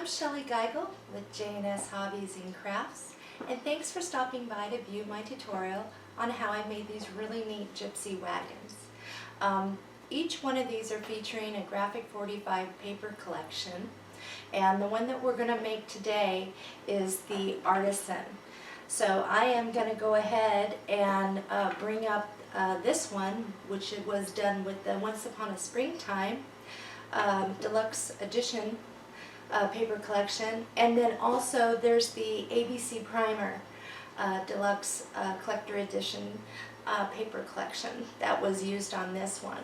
I'm Shelley Geigel with J&S Hobbies and Crafts, and thanks for stopping by to view my tutorial on how I made these really neat gypsy wagons. Each one of these are featuring a Graphic 45 paper collection, and the one that we're going to make today is the Artisan. So I am going to go ahead and bring up this one, which it was done with the Once Upon a Springtime Deluxe Edition paper collection, and then also there's the ABC Primer Deluxe Collector Edition paper collection that was used on this one.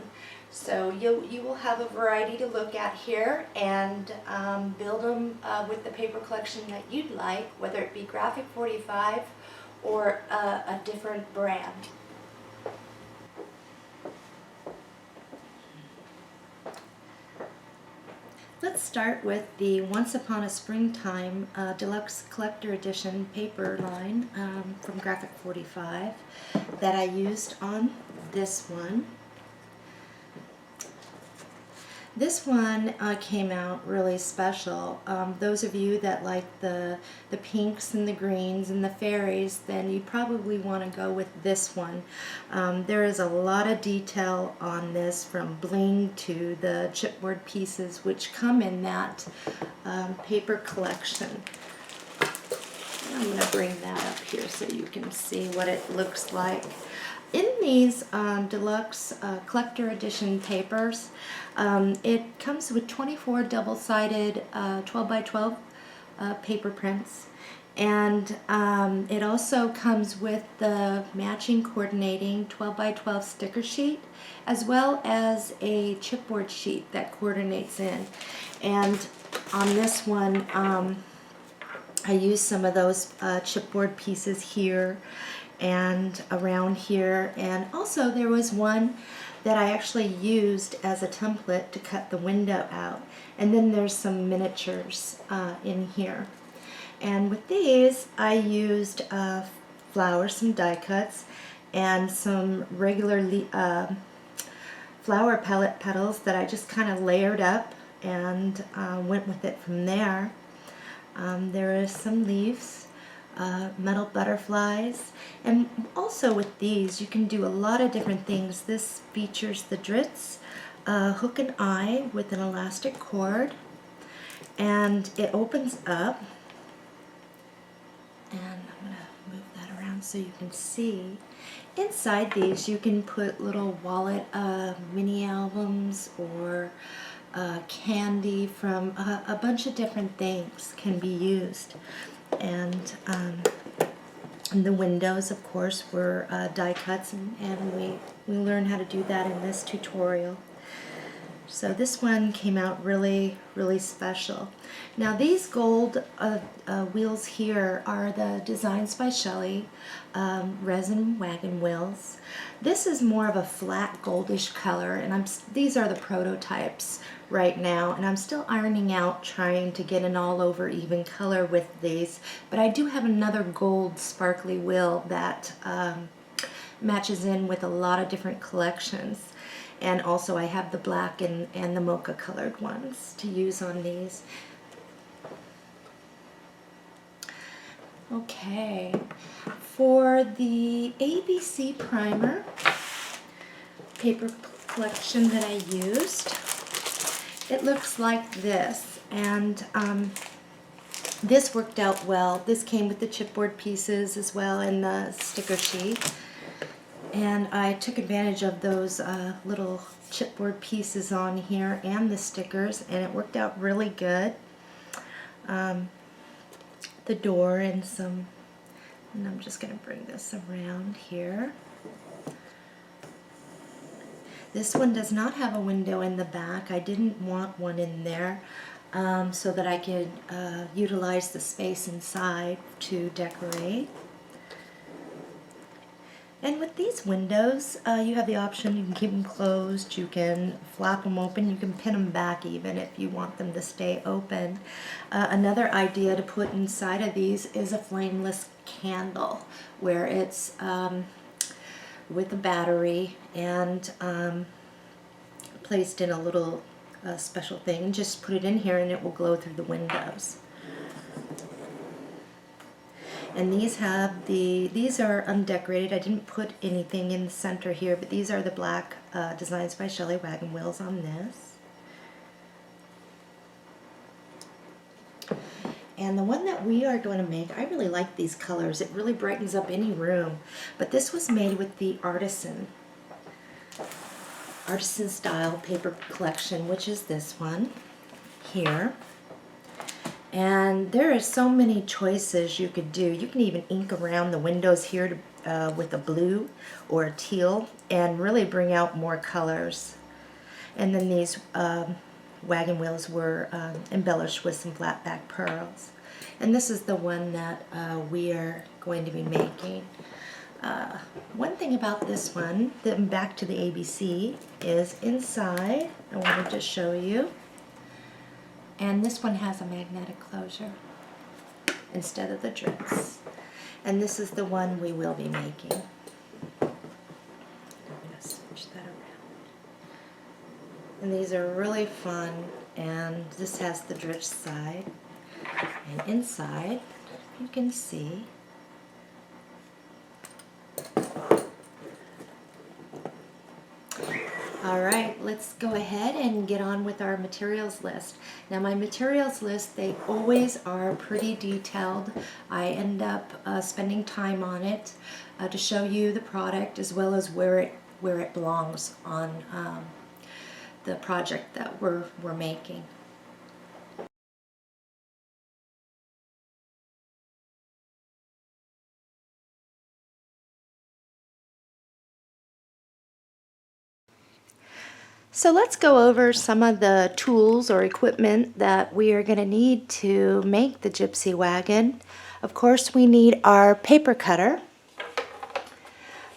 So you will have a variety to look at here and build them with the paper collection that you'd like, whether it be Graphic 45 or a different brand. Let's start with the Once Upon a Springtime Deluxe Collector Edition paper line from Graphic 45 that I used on this one. This one came out really special. Those of you that like the pinks and the greens and the fairies, then you probably want to go with this one. There is a lot of detail on this, from bling to the chipboard pieces, which come in that paper collection. I'm going to bring that up here so you can see what it looks like. In these deluxe collector edition papers, it comes with 24 double-sided 12 by 12 paper prints, and it also comes with the matching coordinating 12 by 12 sticker sheet, as well as a chipboard sheet that coordinates in. And on this one, I used some of those chipboard pieces here and around here, and also there was one that I actually used as a template to cut the window out, and then there's some miniatures in here. And with these I used flowers, some die cuts, and some regular flower pellet petals that I just kind of layered up and went with it from there. There is some leaves, metal butterflies, and also with these you can do a lot of different things. This features the Dritz hook and eye with an elastic cord, and it opens up, and I'm going to move that around so you can see. Inside these you can put little wallet mini albums or candy from a bunch of different things can be used. And the windows, of course, were die cuts, and we learned how to do that in this tutorial. So this one came out really, really special. Now these gold wheels here are the Designs by Shelley resin wagon wheels. This is more of a flat goldish color, and these are the prototypes right now, and I'm still ironing out, trying to get an all over even color with these. But I do have another gold sparkly wheel that matches in with a lot of different collections. And also I have the black and the mocha colored ones to use on these. Okay, for the ABC Primer paper collection that I used, it looks like this, and this worked out well. This came with the chipboard pieces as well and the sticker sheet. And I took advantage of those little chipboard pieces on here and the stickers, and it worked out really good. The door and some, and I'm just going to bring this around here. This one does not have a window in the back. I didn't want one in there so that I could utilize the space inside to decorate. And with these windows, you have the option, you can keep them closed, you can flap them open, you can pin them back even if you want them to stay open. Another idea to put inside of these is a flameless candle, where it's with a battery and placed in a little special thing. Just put it in here and it will glow through the windows. And these are undecorated. I didn't put anything in the center here, but these are the black Designs by Shelley wagon wheels on this. And the one that we are going to make, I really like these colors. It really brightens up any room. But this was made with the Artisan style paper collection, which is this one here. And there are so many choices you could do. You can even ink around the windows here with a blue or a teal and really bring out more colors. And then these wagon wheels were embellished with some flat back pearls. And this is the one that we are going to be making. One thing about this one, then back to the ABC, is inside, I wanted to show you. And this one has a magnetic closure instead of the Dritz. And this is the one we will be making. I'm going to switch that around. And these are really fun, and this has the Dritz side. And inside, you can see Alright, let's go ahead and get on with our materials list. Now my materials list, they always are pretty detailed. I end up spending time on it to show you the product as well as where it belongs on the project that we're making. So let's go over some of the tools or equipment that we are going to need to make the Gypsy Wagon. Of course, we need our paper cutter.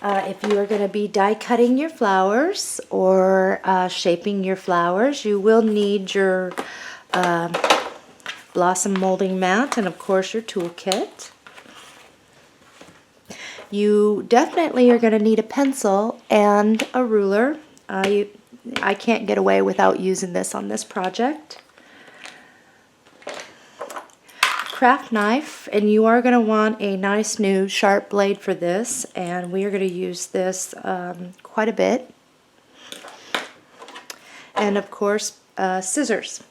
If you are going to be die cutting your flowers or shaping your flowers, you will need your blossom molding mat and of course your toolkit. You definitely are going to need a pencil and a ruler. I can't get away without using this on this project. Craft knife, and you are going to want a nice new sharp blade for this, and we are going to use this quite a bit. And of course scissors.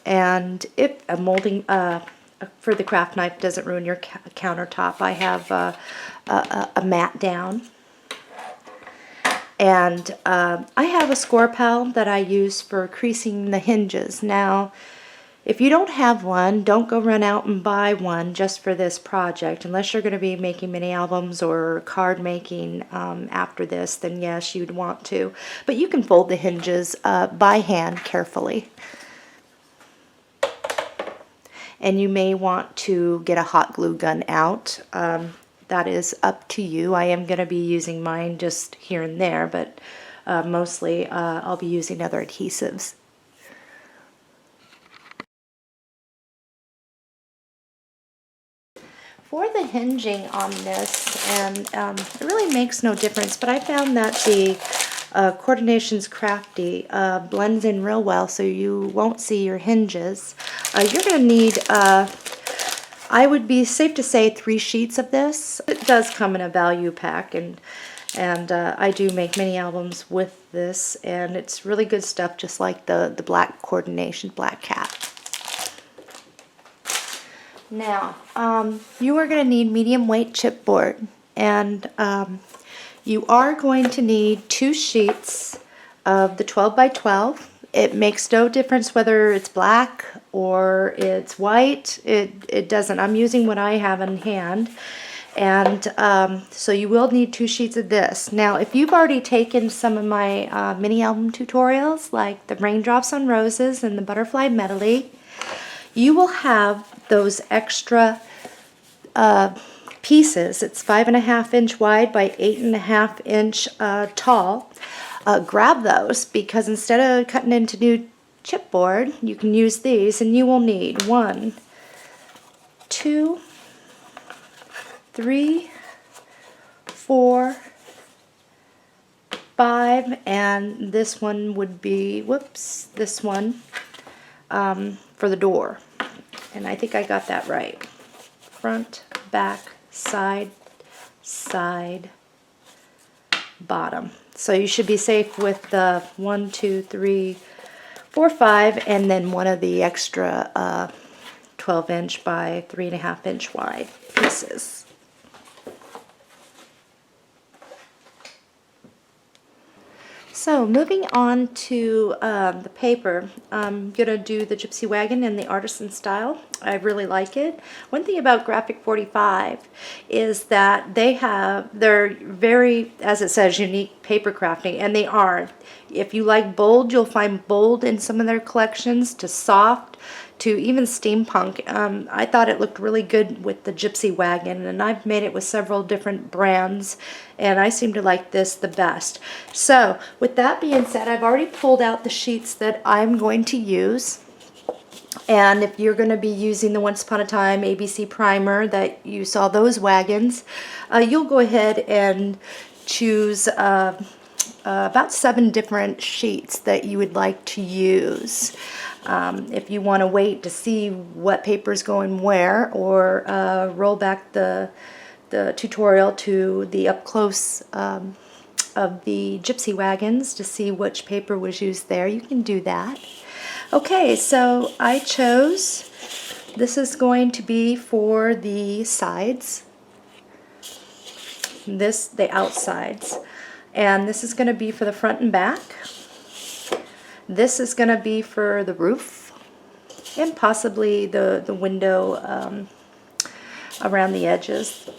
And if a molding for the craft knife doesn't ruin your countertop, I have a mat down. And I have a score pal that I use for creasing the hinges. Now, if you don't have one, don't go run out and buy one just for this project. Unless you're going to be making mini albums or card making after this, then yes, you'd want to. But you can fold the hinges by hand carefully. And you may want to get a hot glue gun out. That is up to you. I am going to be using mine just here and there, but mostly I'll be using other adhesives. For the hinging on this, and it really makes no difference, but I found that the Coordinations Crafty blends in real well so you won't see your hinges. You're going to need I would be safe to say 3 sheets of this. It does come in a value pack, and I do make mini albums with this, and it's really good stuff, just like the black Coordination Black Cat. Now, you are going to need medium weight chipboard, and you are going to need 2 sheets of the 12 by 12. It makes no difference whether it's black or it's white. It doesn't. I'm using what I have in hand. And so you will need 2 sheets of this. Now, if you've already taken some of my mini album tutorials, like the Raindrops on Roses and the Butterfly Medley, you will have those extra pieces. It's 5.5 inch wide by 8.5 inch tall. Grab those, because instead of cutting into new chipboard, you can use these, and you will need 1, 2, 3, 4, 5, and this one would be, whoops, this one for the door. And I think I got that right. Front, back, side, side, bottom. So you should be safe with the 1, 2, 3, 4, 5, and then one of the extra 12-inch by 3.5-inch wide pieces. So moving on to the paper, I'm going to do the Gypsy Wagon in the artisan style. I really like it. One thing about Graphic 45 is that they're very, as it says, unique paper crafting, and they are. If you like bold, you'll find bold in some of their collections, to soft, to even steampunk. I thought it looked really good with the Gypsy Wagon, and I've made it with several different brands, and I seem to like this the best. So with that being said, I've already pulled out the sheets that I'm going to use. And if you're going to be using the Once Upon a Time ABC primer that you saw those wagons, you'll go ahead and choose about 7 different sheets that you would like to use. If you want to wait to see what paper is going where, or roll back the tutorial to the up close of the Gypsy Wagons to see which paper was used there, you can do that. Okay, so I chose, this is going to be for the sides, the outsides, and this is going to be for the front and back. This is going to be for the roof, and possibly the window around the edges.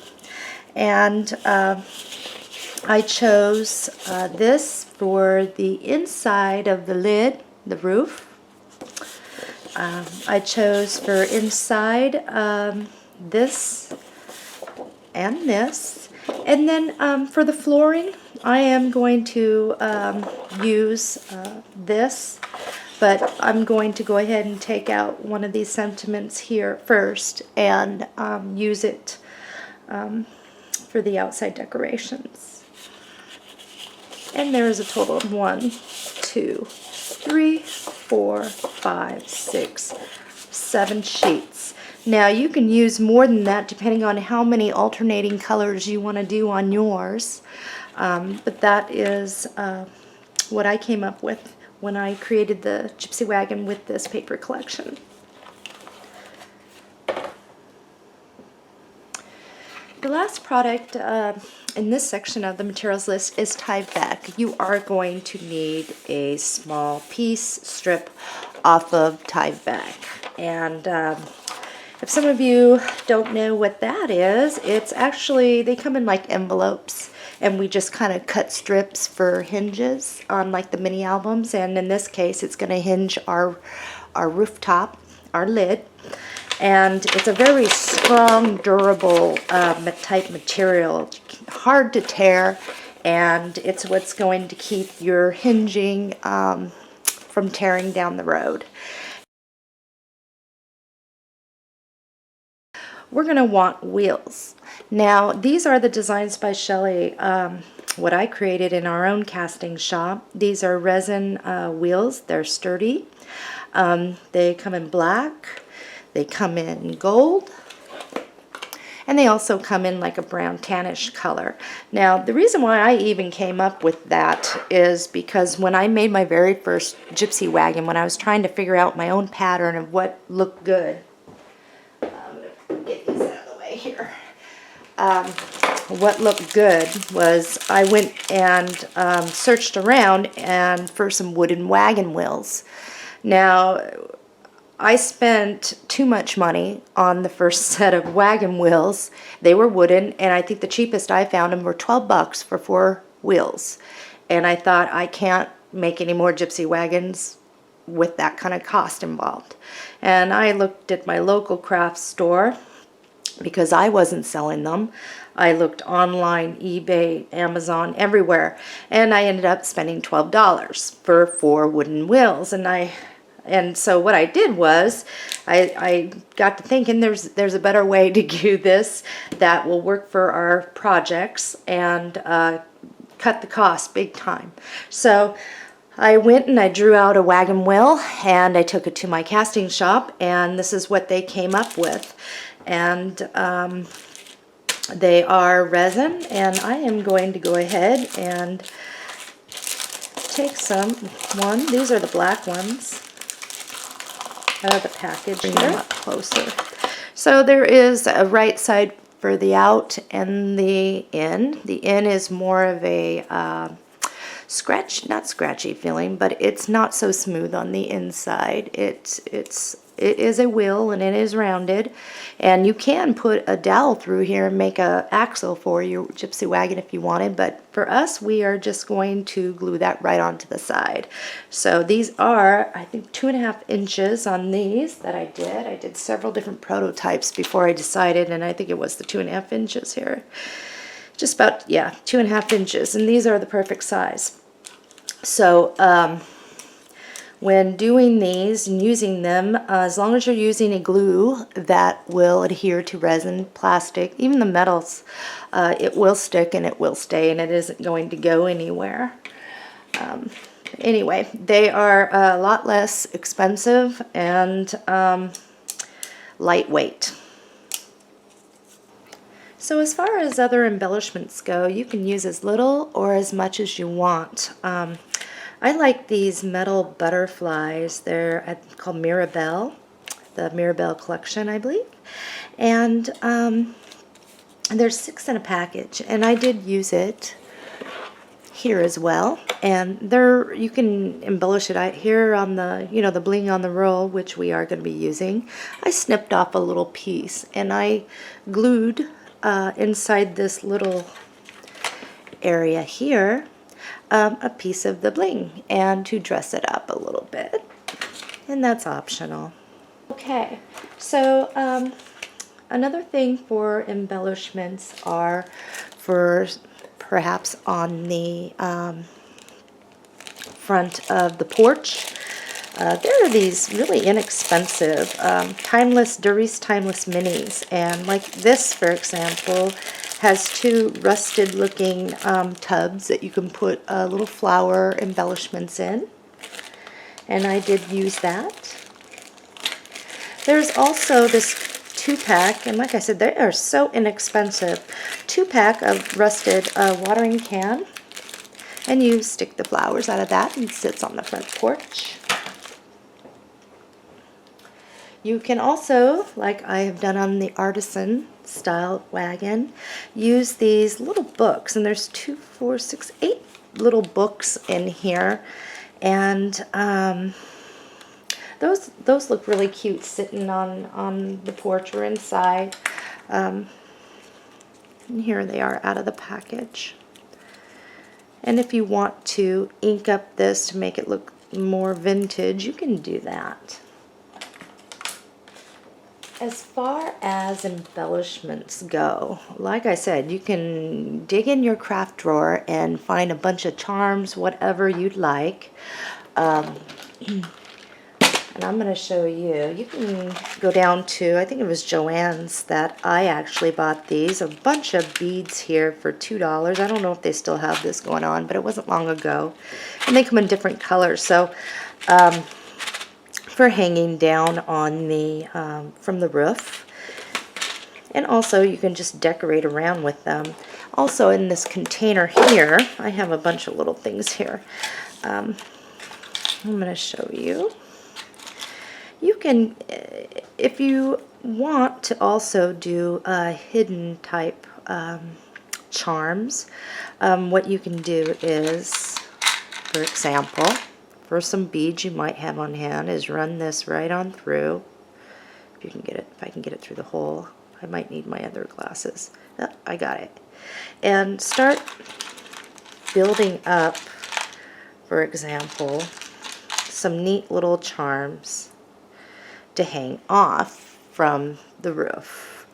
And I chose this for the inside of the lid, the roof. I chose for inside this and this. And then for the flooring, I am going to use this, but I'm going to go ahead and take out one of these sentiments here first and use it for the outside decorations. And there is a total of 1, 2, 3, 4, 5, 6, 7 sheets. Now you can use more than that depending on how many alternating colors you want to do on yours. But that is what I came up with when I created the Gypsy Wagon with this paper collection. The last product in this section of the materials list is Tyvek. You are going to need a small piece strip off of Tyvek. And if some of you don't know what that is, it's actually, they come in like envelopes, and we just kind of cut strips for hinges on like the mini albums, and in this case it's going to hinge our rooftop, our lid. And it's a very strong, durable type material, hard to tear, and it's what's going to keep your hinging from tearing down the road. We're going to want wheels. Now, these are the Designs by Shelley, what I created in our own casting shop. These are resin wheels. They're sturdy. They come in black. They come in gold, and they also come in like a brown tannish color. Now, the reason why I even came up with that is because when I made my very first Gypsy Wagon, when I was trying to figure out my own pattern of what looked good, I'm going to get these out of the way here. What looked good was I went and searched around and for some wooden wagon wheels. Now, I spent too much money on the first set of wagon wheels. They were wooden, and I think the cheapest I found them were $12 for 4 wheels. And I thought, I can't make any more Gypsy Wagons with that kind of cost involved. And I looked at my local craft store because I wasn't selling them. I looked online, eBay, Amazon, everywhere, and I ended up spending $12 for 4 wooden wheels. And so what I did was I got to thinking there's a better way to do this that will work for our projects and cut the cost big time. So I went and I drew out a wagon wheel and I took it to my casting shop, and this is what they came up with. And they are resin, and I am going to go ahead and take one. These are the black ones out of the package. Bring them up closer. So there is a right side for the out and the in. The in is more of a not scratchy feeling, but it's not so smooth on the inside. It is a wheel and it is rounded, and you can put a dowel through here and make a axle for your gypsy wagon if you wanted, but for us we are just going to glue that right onto the side. So these are, I think, 2.5 inches on these that I did. I did several different prototypes before I decided, and I think it was the 2.5 inches here. Just about, yeah, 2.5 inches, and these are the perfect size. So when doing these and using them, as long as you're using a glue that will adhere to resin, plastic, even the metals, it will stick and it will stay, and it isn't going to go anywhere. Anyway, they are a lot less expensive and lightweight. So as far as other embellishments go, you can use as little or as much as you want. I like these metal butterflies. They're called Mirabelle, the Mirabelle collection, I believe. And there's 6 in a package, and I did use it here as well. And you can embellish it here on the, the bling on the roll, which we are going to be using. I snipped off a little piece and I glued inside this little area here a piece of the bling, and to dress it up a little bit, and that's optional. Okay, so another thing for embellishments are for perhaps on the front of the porch. There are these really inexpensive Durie's Timeless Minis, and like this, for example, has 2 rusted looking tubs that you can put little flower embellishments in, and I did use that. There's also this 2-pack, and like I said, they are so inexpensive, 2-pack of rusted watering can, and you stick the flowers out of that and it sits on the front porch. You can also, like I have done on the Artisan style wagon, use these little books, and there's 2, 4, 6, 8 little books in here, and those look really cute sitting on the porch or inside. And here they are out of the package. And if you want to ink up this to make it look more vintage, you can do that. As far as embellishments go, like I said, you can dig in your craft drawer and find a bunch of charms, whatever you'd like. And I'm going to show you. You can go down to, I think it was Joann's that I actually bought these. A bunch of beads here for $2. I don't know if they still have this going on, but it wasn't long ago. And they come in different colors. So, for hanging down on the from the roof, and also you can just decorate around with them. Also in this container here, I have a bunch of little things here. I'm going to show you. You can, if you want to also do hidden type charms, what you can do is, for example, for some beads you might have on hand, is run this right on through. If you can get it, if I can get it through the hole. I might need my other glasses. Oh, I got it. And start building up, for example, some neat little charms to hang off from the roof.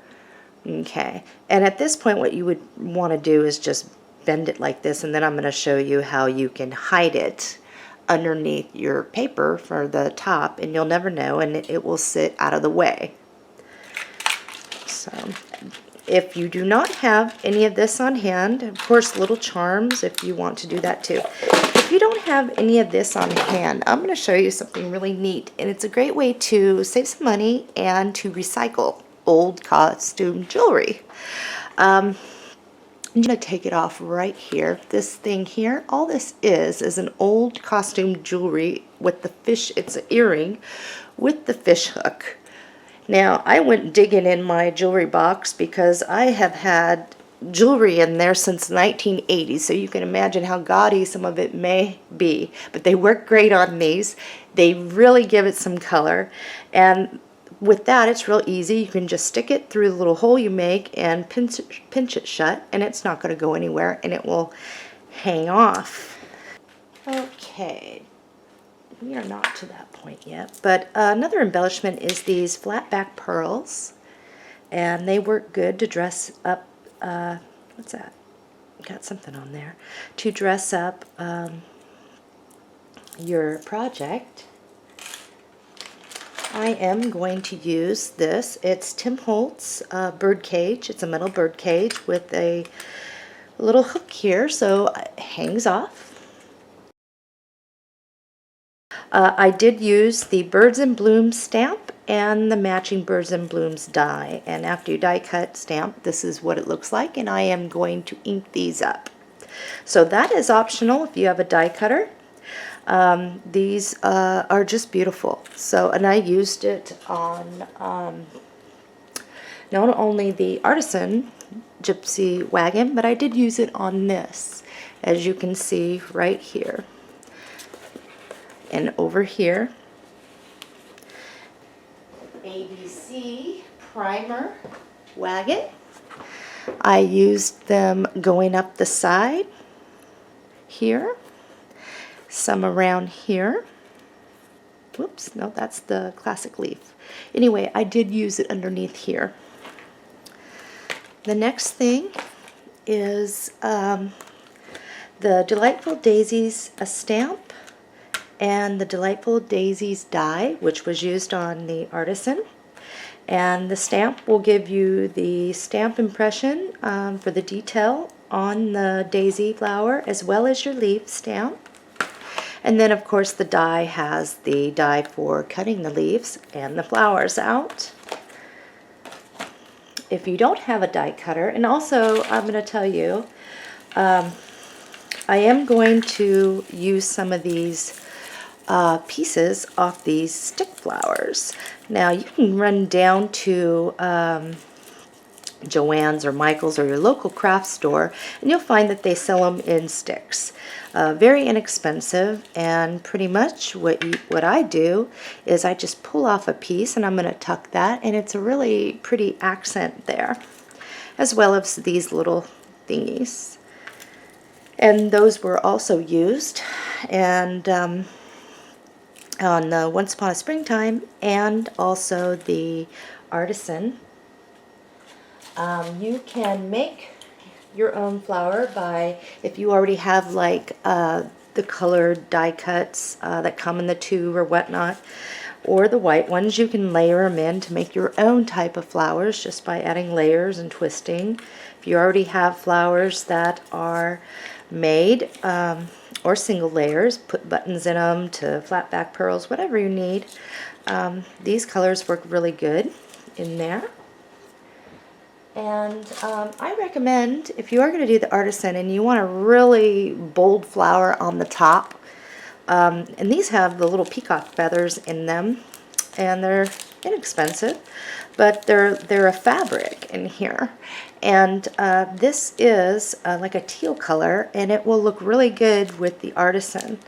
Okay, and at this point what you would want to do is just bend it like this, and then I'm going to show you how you can hide it underneath your paper for the top, and you'll never know, and it will sit out of the way. So if you do not have any of this on hand, of course little charms if you want to do that too. If you don't have any of this on hand, I'm going to show you something really neat, and it's a great way to save some money and to recycle old costume jewelry. I'm going to take it off right here. This thing here, all this is an old costume jewelry with the fish, it's an earring with the fish hook. Now, I went digging in my jewelry box because I have had jewelry in there since 1980, so you can imagine how gaudy some of it may be. But they work great on these. They really give it some color. And with that, it's real easy. You can just stick it through the little hole you make and pinch it shut, and it's not going to go anywhere, and it will hang off. Okay. We are not to that point yet, but another embellishment is these flat back pearls, and they work good to dress up, what's that? Got something on there. To dress up your project. I am going to use this. It's Tim Holtz bird cage. It's a metal bird cage with a little hook here, so it hangs off. I did use the Birds and Blooms stamp and the matching Birds and Blooms die, and after you die cut stamp, this is what it looks like, and I am going to ink these up. So that is optional if you have a die cutter. These are just beautiful. So, and I used it on not only the Artisan Gypsy wagon, but I did use it on this, as you can see right here. And over here, ABC primer wagon. I used them going up the side here, some around here. Whoops, no, that's the classic leaf. Anyway, I did use it underneath here. The next thing is the Delightful Daisies stamp and the Delightful Daisies die, which was used on the Artisan. And the stamp will give you the stamp impression for the detail on the daisy flower, as well as your leaf stamp. And then of course the die has the die for cutting the leaves and the flowers out. If you don't have a die cutter, and also I'm going to tell you, I am going to use some of these pieces off these stick flowers. Now you can run down to Joann's or Michael's or your local craft store, and you'll find that they sell them in sticks. Very inexpensive, and pretty much what I do is I just pull off a piece, and I'm going to tuck that, and it's a really pretty accent there, as well as these little thingies. And those were also used, and on the Once Upon a Springtime, and also the Artisan. You can make your own flower by, if you already have like the colored die cuts that come in the tube or whatnot, or the white ones, you can layer them in to make your own type of flowers just by adding layers and twisting. If you already have flowers that are made, or single layers, put buttons in them to flat back pearls, whatever you need. These colors work really good in there. And I recommend, if you are going to do the Artisan and you want a really bold flower on the top, and these have the little peacock feathers in them, and they're inexpensive, but they're a fabric in here. And this is like a teal color, and it will look really good with the Artisan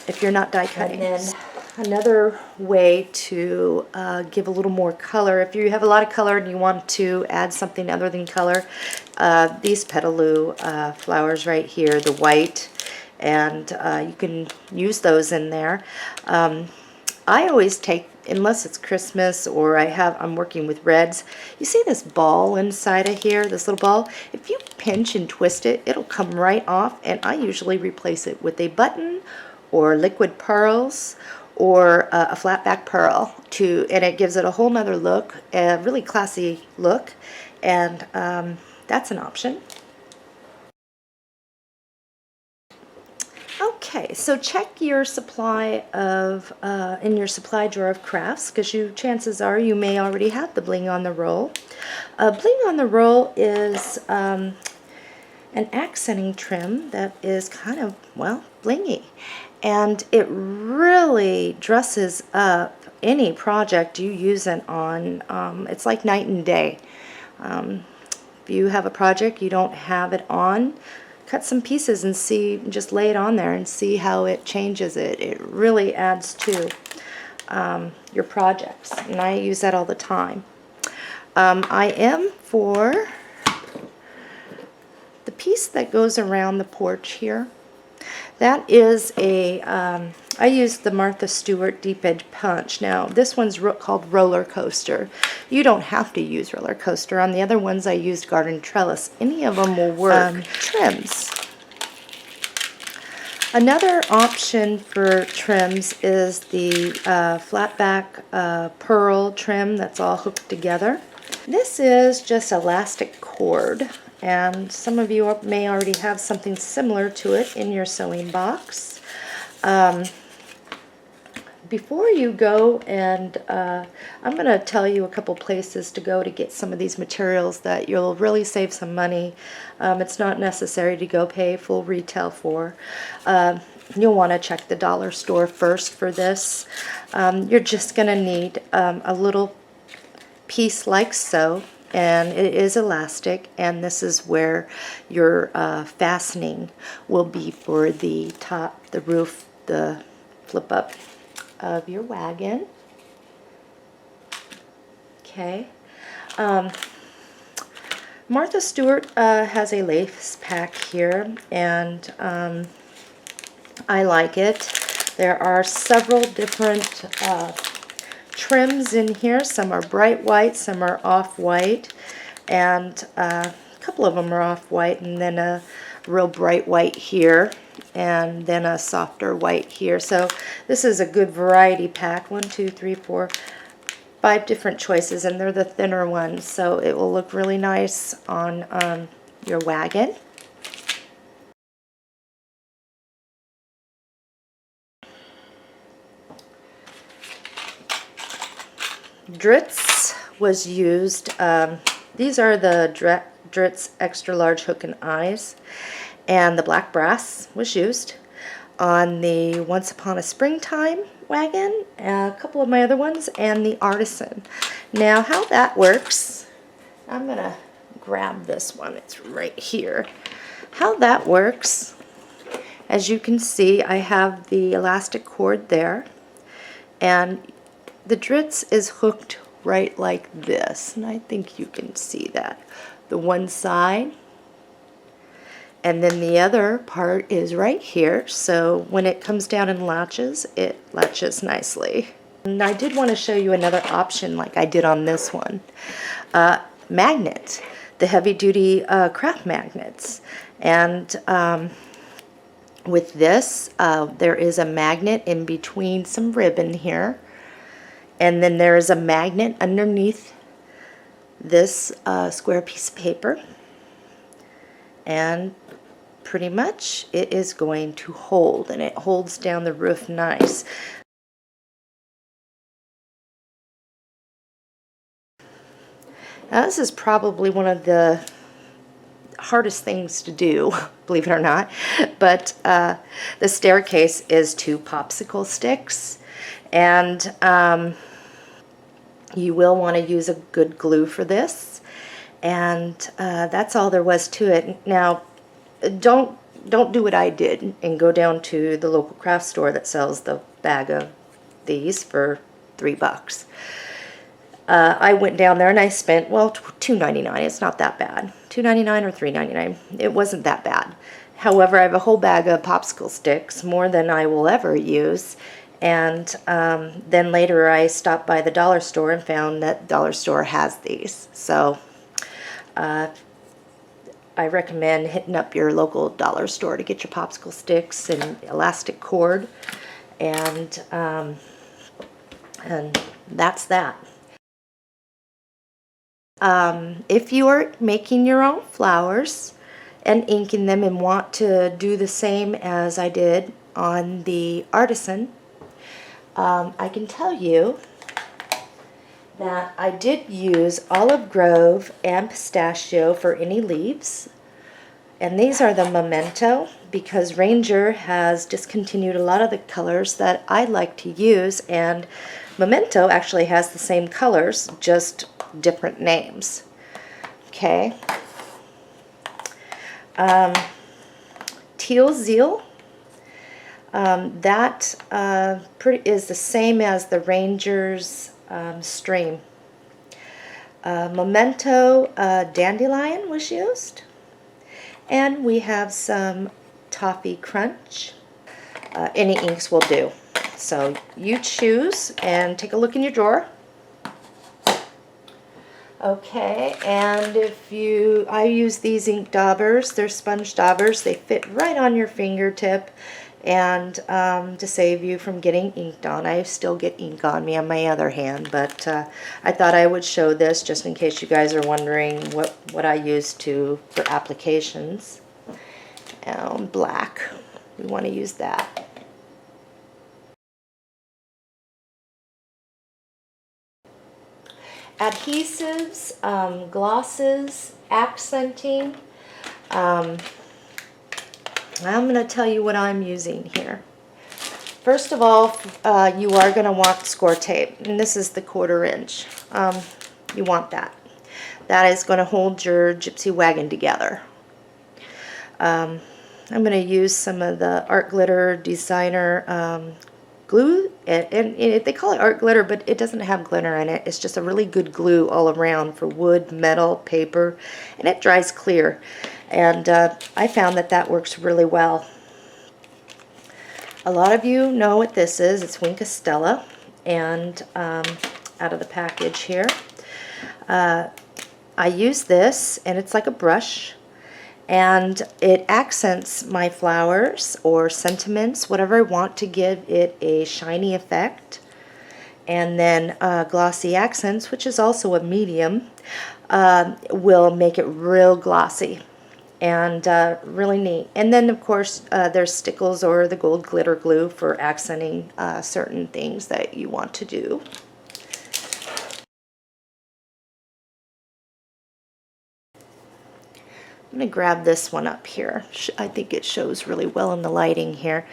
if you're not die cutting. And then another way to give a little more color, if you have a lot of color and you want to add something other than color, these Petaloo flowers right here, the white, and you can use those in there. I always take, unless it's Christmas or I'm working with reds, you see this ball inside of here, this little ball? If you pinch and twist it, it'll come right off, and I usually replace it with a button or liquid pearls or a flat back pearl, and it gives it a whole nother look, a really classy look, and that's an option. Okay, so check your supply of, in your supply drawer of crafts, because chances are you may already have the Bling on the Roll. Bling on the Roll is an accenting trim that is kind of, well, blingy. And it really dresses up any project you use it on. It's like night and day. If you have a project you don't have it on, cut some pieces and see, just lay it on there and see how it changes it. It really adds to your projects, and I use that all the time. I am for the piece that goes around the porch here. That is a, I used the Martha Stewart Deep Edge Punch. Now, this one's called Roller Coaster. You don't have to use Roller Coaster. On the other ones, I used Garden Trellis. Any of them will work. Trims. Another option for trims is the flat back pearl trim that's all hooked together. This is just elastic cord, and some of you may already have something similar to it in your sewing box. Before you go, and I'm going to tell you a couple places to go to get some of these materials that you'll really save some money. It's not necessary to go pay full retail for. You'll want to check the dollar store first for this. You're just going to need a little piece like so, and it is elastic, and this is where your fastening will be for the top, the roof, the flip up of your wagon. Okay. Martha Stewart has a lace pack here, and I like it. There are several different trims in here. Some are bright white, some are off-white, and a couple of them are off-white, and then a real bright white here, and then a softer white here. So this is a good variety pack. 1, 2, 3, 4, 5 different choices, and they're the thinner ones, so it will look really nice on your wagon. Dritz was used. These are the Dritz extra large hook and eyes, and the black brass was used on the Once Upon a Springtime wagon, a couple of my other ones, and the Artisan. Now, how that works, I'm gonna grab this one. It's right here. How that works, as you can see, I have the elastic cord there, and the Dritz is hooked right like this, and I think you can see that. The one side, and then the other part is right here, so when it comes down and latches, it latches nicely. And I did want to show you another option like I did on this one. Magnets, the heavy-duty craft magnets. And with this, there is a magnet in between some ribbon here. And then there is a magnet underneath this square piece of paper. And pretty much it is going to hold, and it holds down the roof nice. Now this is probably one of the hardest things to do, believe it or not, but the staircase is 2 popsicle sticks, and you will want to use a good glue for this, and that's all there was to it. Now, don't do what I did and go down to the local craft store that sells the bag of these for $3. I went down there and I spent, well, $2.99. It's not that bad. $2.99 or $3.99. It wasn't that bad. However, I have a whole bag of popsicle sticks, more than I will ever use. And then later I stopped by the dollar store and found that dollar store has these. So I recommend hitting up your local dollar store to get your popsicle sticks and elastic cord. And that's that. if you are making your own flowers and inking them and want to do the same as I did on the Artisan, I can tell you that I did use Olive Grove and Pistachio for any leaves. And these are the Memento, because Ranger has discontinued a lot of the colors that I like to use, and Memento actually has the same colors, just different names. Okay. Teal Zeal. That is the same as the Ranger's Stream. Memento Dandelion was used. And we have some Toffee Crunch. Any inks will do. So you choose and take a look in your drawer. Okay, and I use these ink daubers. They're sponge daubers. They fit right on your fingertip, and to save you from getting inked on. I still get ink on me on my other hand, but I thought I would show this just in case you guys are wondering what I use for applications. Black. We want to use that. Adhesives, glosses, accenting. I'm going to tell you what I'm using here. First of all, you are going to want score tape, and this is the 1/4 inch. You want that. That is going to hold your gypsy wagon together. I'm going to use some of the Art Glitter Designer glue, and they call it art glitter, but it doesn't have glitter in it. It's just a really good glue all around for wood, metal, paper, and it dries clear. And I found that works really well. A lot of you know what this is. It's Wink of Stella, and out of the package here. I use this, and it's like a brush, and it accents my flowers or sentiments, whatever I want, to give it a shiny effect. And then glossy accents, which is also a medium, will make it real glossy and really neat. And then of course there's Stickles or the gold glitter glue for accenting certain things that you want to do. I'm going to grab this one up here. I think it shows really well in the lighting here.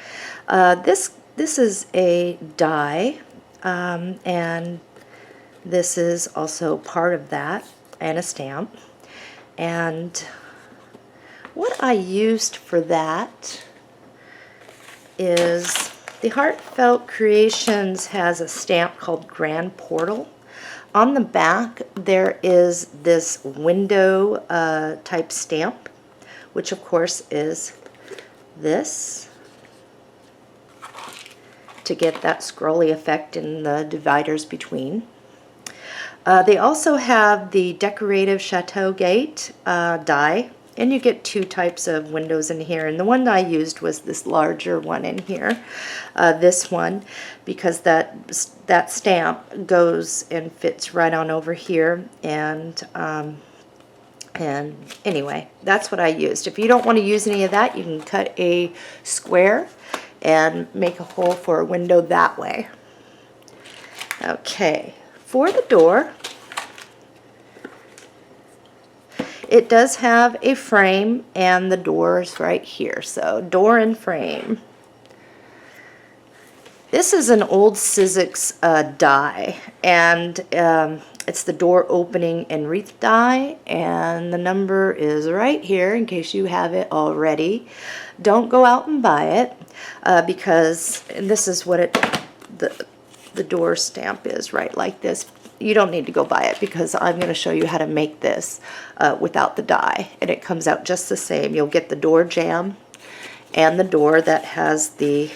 This is a die, and this is also part of that, and a stamp. And what I used for that is the Heartfelt Creations has a stamp called Grand Portal. On the back there is this window type stamp, which of course is this, to get that scrolly effect in the dividers between. They also have the Decorative Chateau Gate die, and you get 2 types of windows in here, and the one I used was this larger one in here, this one, because that stamp goes and fits right on over here, and anyway, that's what I used. If you don't want to use any of that, you can cut a square and make a hole for a window that way. Okay, for the door, it does have a frame, and the door is right here. So door and frame. This is an old Sizzix die, and it's the door opening and wreath die, and the number is right here in case you have it already. Don't go out and buy it because this is what the door stamp is, right, like this. You don't need to go buy it because I'm going to show you how to make this without the die, and it comes out just the same. You'll get the door jamb and the door that has the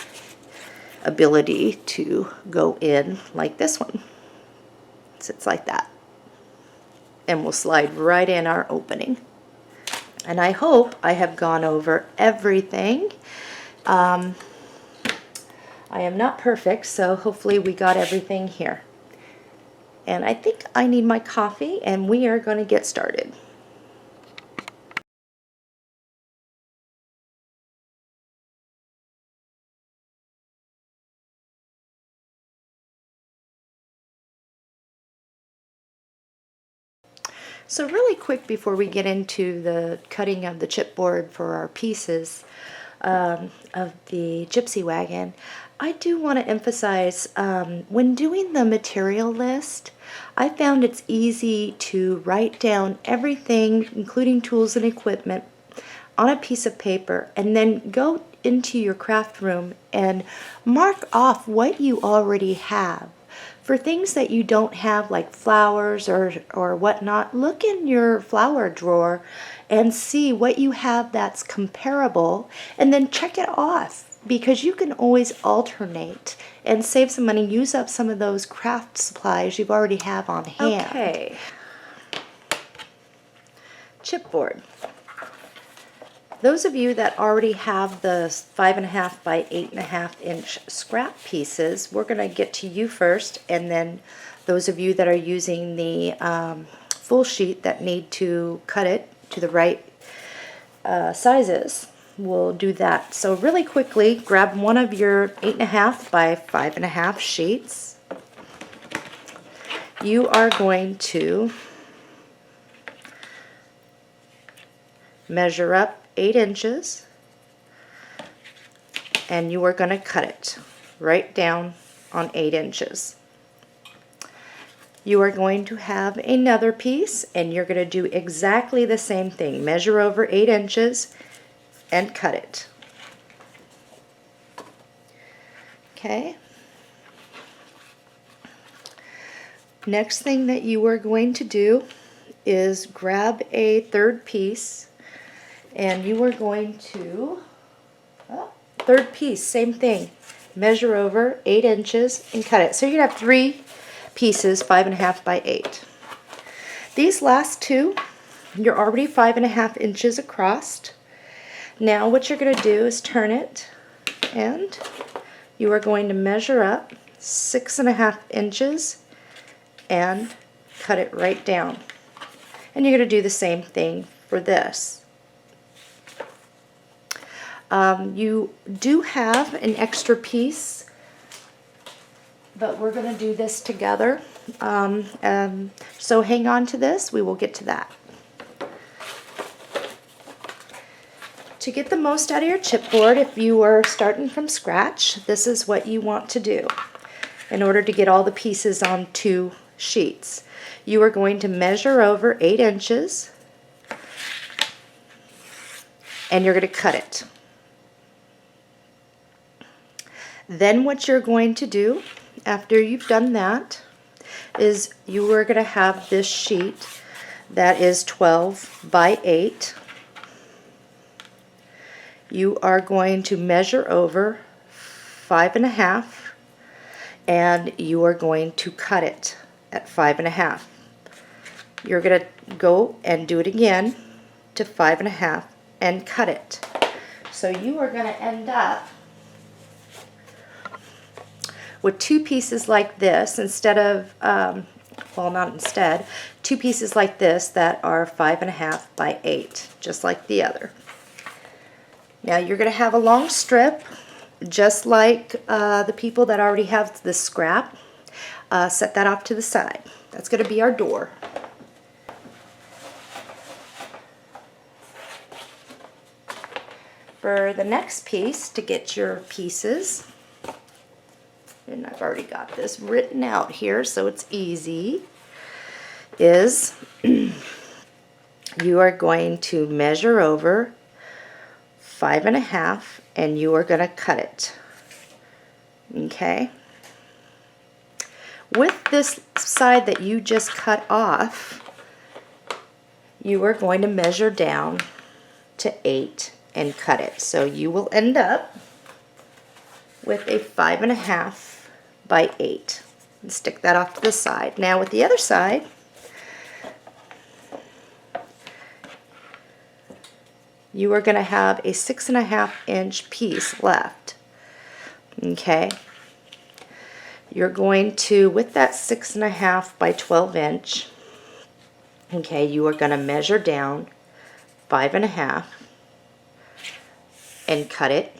ability to go in like this one. It sits like that and will slide right in our opening. And I hope I have gone over everything. I am not perfect, so hopefully we got everything here. And I think I need my coffee, and we are going to get started. So really quick before we get into the cutting of the chipboard for our pieces of the Gypsy Wagon, I do want to emphasize when doing the material list, I found it's easy to write down everything, including tools and equipment, on a piece of paper, and then go into your craft room and mark off what you already have. For things that you don't have, like flowers or whatnot, look in your flower drawer and see what you have that's comparable, and then check it off, because you can always alternate and save some money, use up some of those craft supplies you already have on hand. Okay, chipboard. Those of you that already have the 5.5 by 8.5 inch scrap pieces, we're going to get to you first, and then those of you that are using the full sheet that need to cut it to the right sizes, we'll do that. So really quickly, grab one of your 8.5 by 5.5 sheets. You are going to measure up 8 inches, and you are going to cut it right down on 8 inches. You are going to have another piece, and you're going to do exactly the same thing. Measure over 8 inches and cut it. Okay. Next thing that you are going to do is grab a third piece, and you are going to, third piece, same thing, measure over 8 inches and cut it. So you're going to have 3 pieces, 5.5 by 8. These last two, you're already 5.5 inches across. Now what you're going to do is turn it, and you are going to measure up 6.5 inches and cut it right down. And you're going to do the same thing for this. You do have an extra piece, but we're going to do this together. So hang on to this. We will get to that. To get the most out of your chipboard, if you are starting from scratch, this is what you want to do in order to get all the pieces on 2 sheets. You are going to measure over 8 inches, and you're going to cut it. Then what you're going to do after you've done that is you are going to have this sheet that is 12 by 8. You are going to measure over 5.5, and you are going to cut it at 5.5. You're going to go and do it again to 5.5 and cut it. So you are going to end up with 2 pieces like this instead of, well, not instead, 2 pieces like this that are 5.5 by 8, just like the other. Now you're going to have a long strip, just like the people that already have the scrap. Set that off to the side. That's going to be our door. For the next piece, to get your pieces, and I've already got this written out here so it's easy, is you are going to measure over 5.5, and you are going to cut it. Okay? With this side that you just cut off, you are going to measure down to 8 and cut it. So you will end up with a 5.5 by 8. And stick that off to the side. Now with the other side, you are going to have a 6.5 inch piece left. Okay? you're going to, with that 6.5 by 12 inch, okay, you are going to measure down 5.5 and cut it.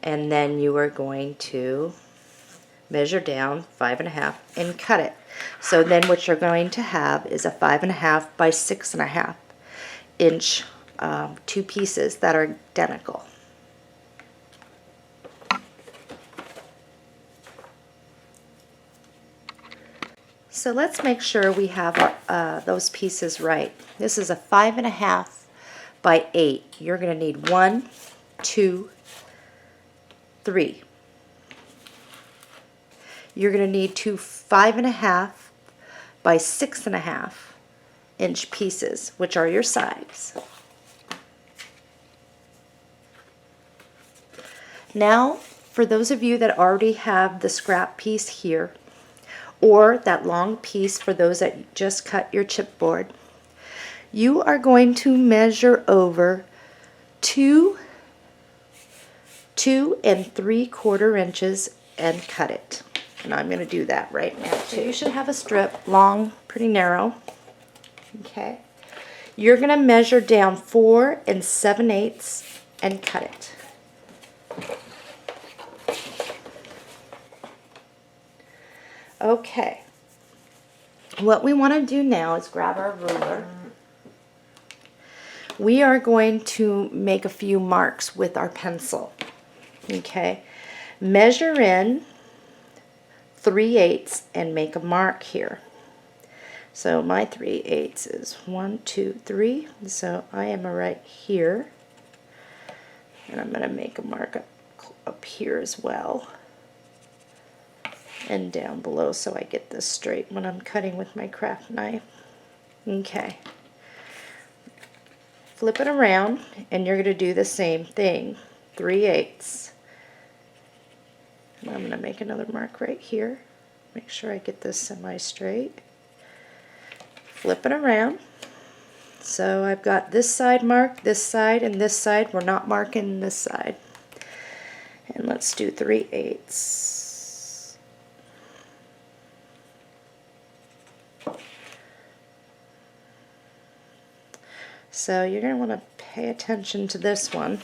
And then you are going to measure down 5.5 and cut it. So then what you're going to have is a 5.5 by 6.5 inch two pieces that are identical. So let's make sure we have those pieces right. This is a 5.5 by 8. You're going to need 1, 2, 3. You're going to need two 5.5 by 6.5 inch pieces, which are your sides. Now, for those of you that already have the scrap piece here, or that long piece for those that just cut your chipboard, you are going to measure over 2 3/4 inches and cut it. And I'm going to do that right now too. So you should have a strip, long, pretty narrow. Okay. You're going to measure down 4 7/8 and cut it. Okay. What we want to do now is grab our ruler. We are going to make a few marks with our pencil. Okay. Measure in 3/8 and make a mark here. So my 3/8 is 1, 2, 3. So I am right here. And I'm going to make a mark up here as well. And down below so I get this straight when I'm cutting with my craft knife. Okay. Flip it around and you're going to do the same thing. 3/8. And I'm going to make another mark right here. Make sure I get this semi-straight. Flip it around. So I've got this side marked, this side, and this side. We're not marking this side. And let's do 3/8. So you're going to want to pay attention to this one.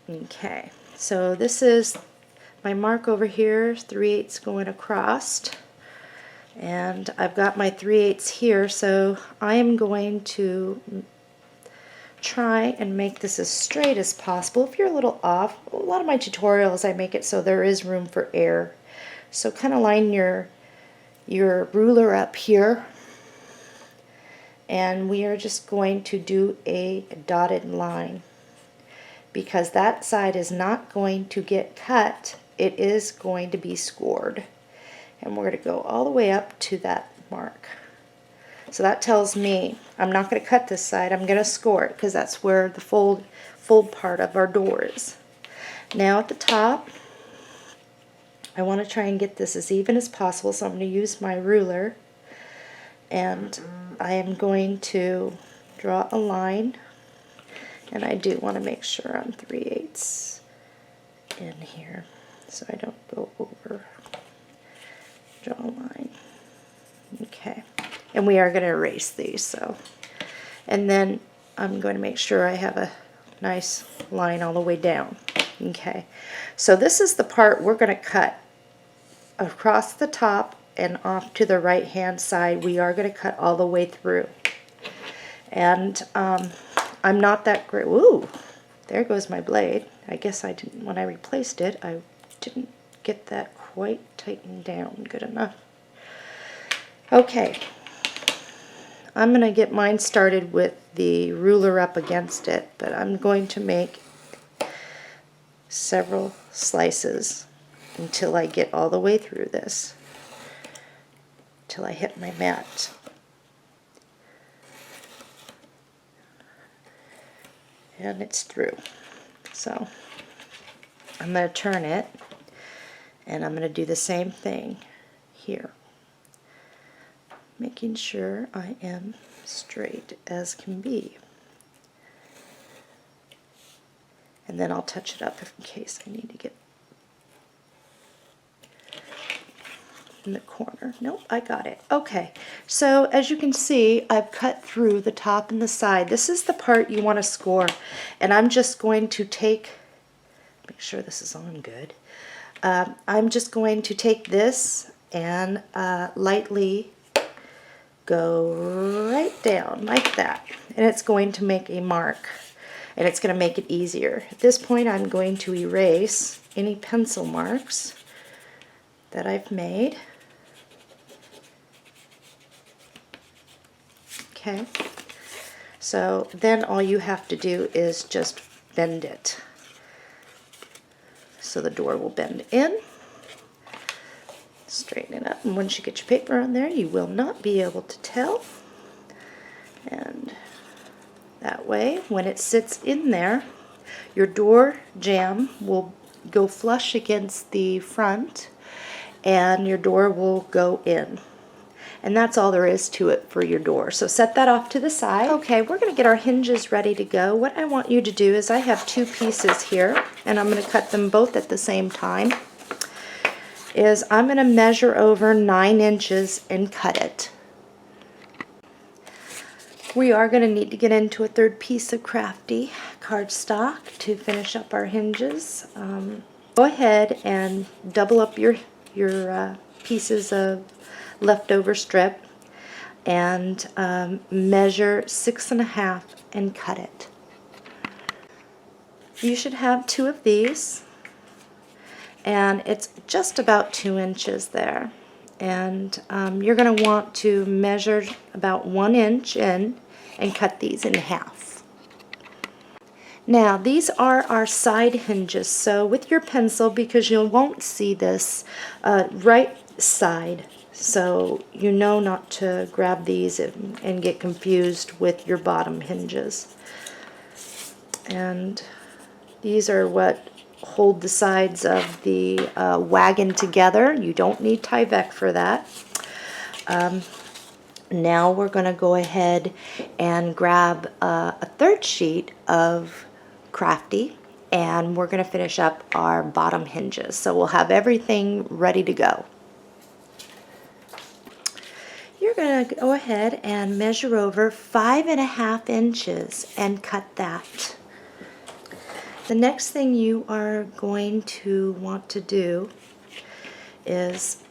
Okay, so this is my mark over here, 3/8 going across. And I've got my 3/8 here, so I am going to try and make this as straight as possible. If you're a little off, a lot of my tutorials I make it so there is room for error. So kind of line your ruler up here. And we are just going to do a dotted line because that side is not going to get cut. It is going to be scored. And we're going to go all the way up to that mark. So that tells me I'm not going to cut this side. I'm going to score it because that's where the fold part of our door is. Now at the top, I want to try and get this as even as possible. So I'm going to use my ruler. And I am going to draw a line, and I do want to make sure I'm 3/8 in here so I don't go over. Draw a line. Okay, and we are going to erase these. So, and then I'm going to make sure I have a nice line all the way down. Okay, so this is the part we're going to cut across the top and off to the right hand side. We are going to cut all the way through. And I'm not that great. Ooh, there goes my blade. I guess I didn't, when I replaced it, I didn't get that quite tightened down good enough. Okay, I'm going to get mine started with the ruler up against it, but I'm going to make several slices until I get all the way through this. Till I hit my mat. And it's through. So I'm going to turn it and I'm going to do the same thing here. Making sure I am straight as can be. And then I'll touch it up in case I need to get in the corner. Nope, I got it. Okay, so as you can see, I've cut through the top and the side. This is the part you want to score, and I'm just going to make sure this is on good. I'm just going to take this and lightly go right down like that, and it's going to make a mark, and it's going to make it easier. At this point, I'm going to erase any pencil marks that I've made. Okay, so then all you have to do is just bend it. So the door will bend in. Straighten it up, and once you get your paper on there, you will not be able to tell. And that way, when it sits in there, your door jamb will go flush against the front, and your door will go in. And that's all there is to it for your door. So set that off to the side. Okay, we're going to get our hinges ready to go. What I want you to do is I have two pieces here, and I'm going to cut them both at the same time. I'm going to measure over 9 inches and cut it. We are going to need to get into a third piece of Crafty cardstock to finish up our hinges. Go ahead and double up your pieces of leftover strip and measure 6.5 and cut it. You should have 2 of these, and it's just about 2 inches there, and you're going to want to measure about 1 inch in and cut these in half. Now these are our side hinges, so with your pencil, because you won't see this right side, so you know not to grab these and get confused with your bottom hinges. And these are what hold the sides of the wagon together. You don't need Tyvek for that. Now we're going to go ahead and grab a third sheet of Crafty, and we're going to finish up our bottom hinges. So we'll have everything ready to go. You're going to go ahead and measure over 5.5 inches and cut that. The next thing you are going to want to do is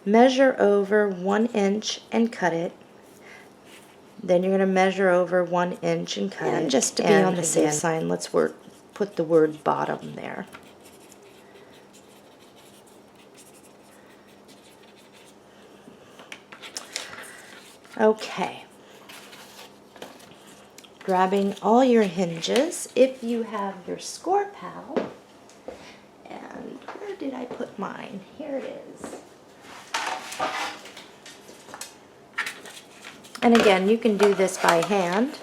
measure over 1 inch and cut it. Then you're going to measure over 1 inch and cut it. And just to be on the safe side, let's put the word bottom there. Okay. Grabbing all your hinges, if you have your Score Pal, and where did I put mine? Here it is. And again, you can do this by hand.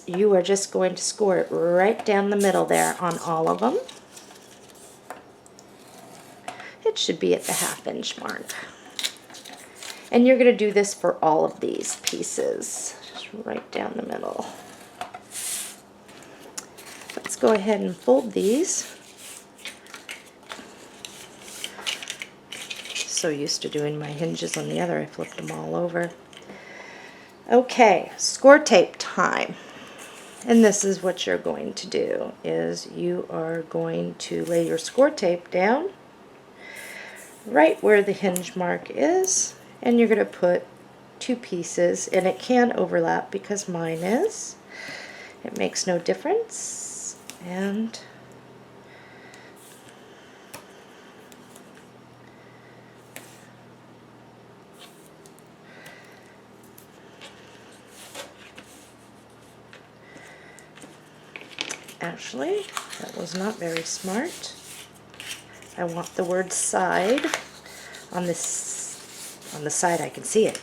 You are just going to score it right down the middle there on all of them. It should be at the 1/2 inch mark. And you're going to do this for all of these pieces, just right down the middle. Let's go ahead and fold these. So used to doing my hinges on the other, I flipped them all over. Okay, score tape time. And this is what you're going to do, is you are going to lay your score tape down right where the hinge mark is, and you're going to put 2 pieces, and it can overlap because mine is. It makes no difference. And actually, that was not very smart. I want the word side on the side I can see it.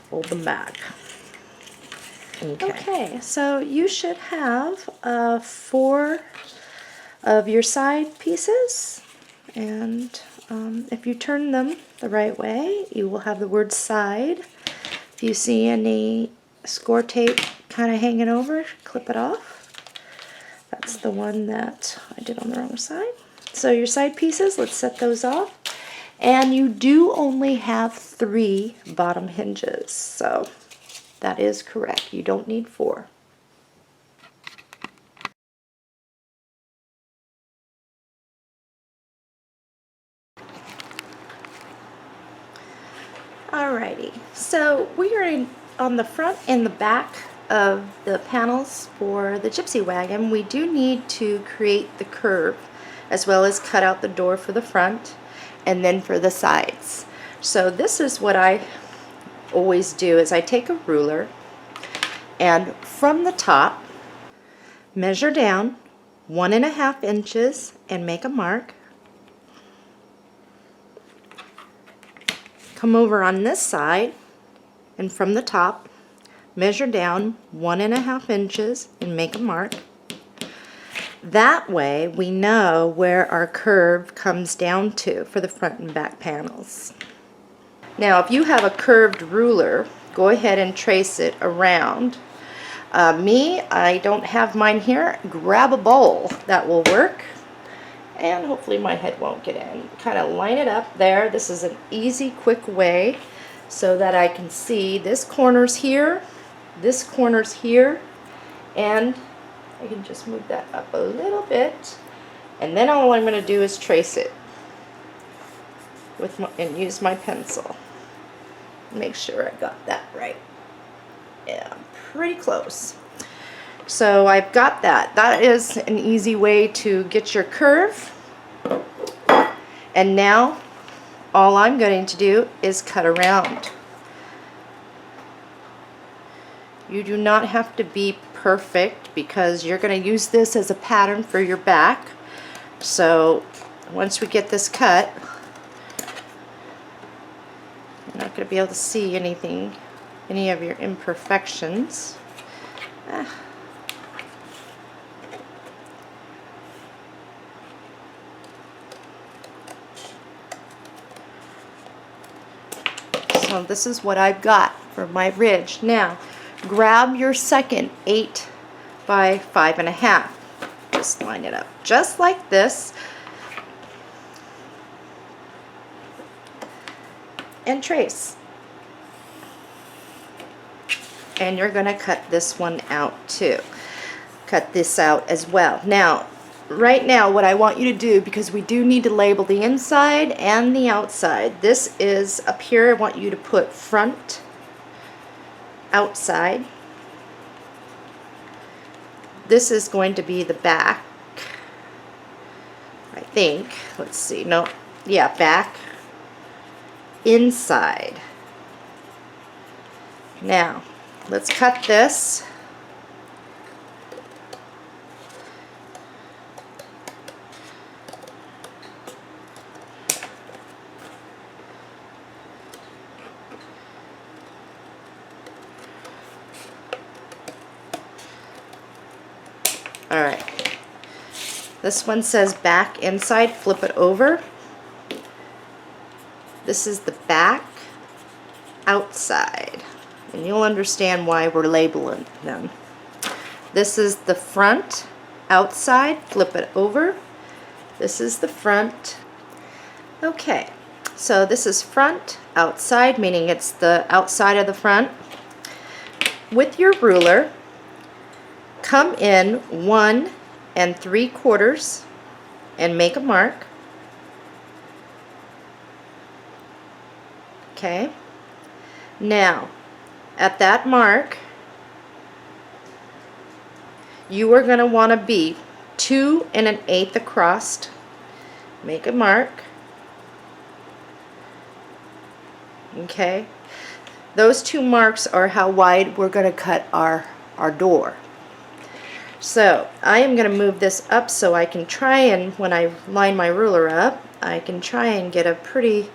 Fold them back. Okay, so you should have 4 of your side pieces, and If you turn them the right way, you will have the word side. If you see any score tape kind of hanging over, clip it off. That's the one that I did on the wrong side. So your side pieces, let's set those off. And you do only have 3 bottom hinges, so that is correct. You don't need 4. Alrighty, so we are on the front and the back of the panels for the Gypsy Wagon. We do need to create the curve as well as cut out the door for the front and then for the sides. So this is what I always do is I take a ruler and from the top measure down 1.5 inches and make a mark. Come over on this side and from the top measure down 1.5 inches and make a mark. That way we know where our curve comes down to for the front and back panels. Now if you have a curved ruler, go ahead and trace it around. I don't have mine here. Grab a bowl, that will work. And hopefully my head won't get in. Kind of line it up there. This is an easy, quick way so that I can see this corner's here, and I can just move that up a little bit. And then all I'm going to do is trace it and use my pencil. Make sure I got that right. Yeah, pretty close. So I've got that. That is an easy way to get your curve. And now all I'm going to do is cut around. You do not have to be perfect because you're going to use this as a pattern for your back. So once we get this cut, you're not going to be able to see anything, any of your imperfections. So this is what I've got for my ridge. Now, grab your second 8 by 5.5. Just line it up just like this. And trace. And you're going to cut this one out too. Cut this out as well. Now, right now what I want you to do, because we do need to label the inside and the outside. This is up here, I want you to put front, outside. This is going to be the back, I think. Let's see, no, yeah, back, inside. Now, let's cut this. Alright, this one says back, inside, flip it over. This is the back, outside, and you'll understand why we're labeling them. This is the front, outside, flip it over. This is the front. Okay, so this is front, outside, meaning it's the outside of the front. With your ruler, come in 1 3/4 and make a mark. Okay. Now, at that mark, you are going to want to be 2 1/8 across. Make a mark. Okay. Those 2 marks are how wide we're going to cut our door. So I am going to move this up so I can try and, when I line my ruler up, I can try and get a pretty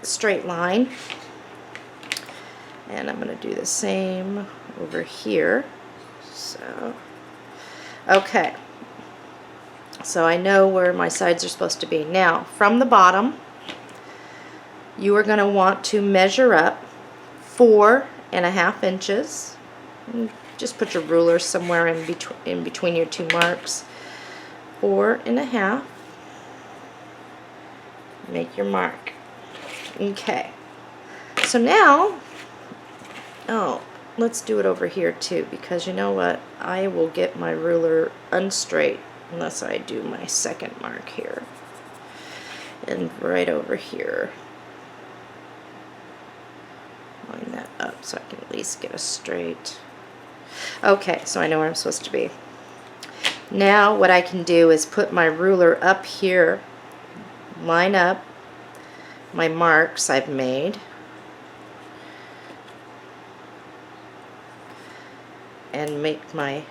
straight line. And I'm going to do the same over here. So, okay. So I know where my sides are supposed to be. Now, from the bottom, you are going to want to measure up 4.5 inches. Just put your ruler somewhere in between your two marks. 4.5. Make your mark. Okay. So now, let's do it over here too, because you know what? I will get my ruler unstraight unless I do my second mark here. And right over here. Line that up so I can at least get a straight. Okay, so I know where I'm supposed to be. Now what I can do is put my ruler up here, line up my marks I've made, and make my,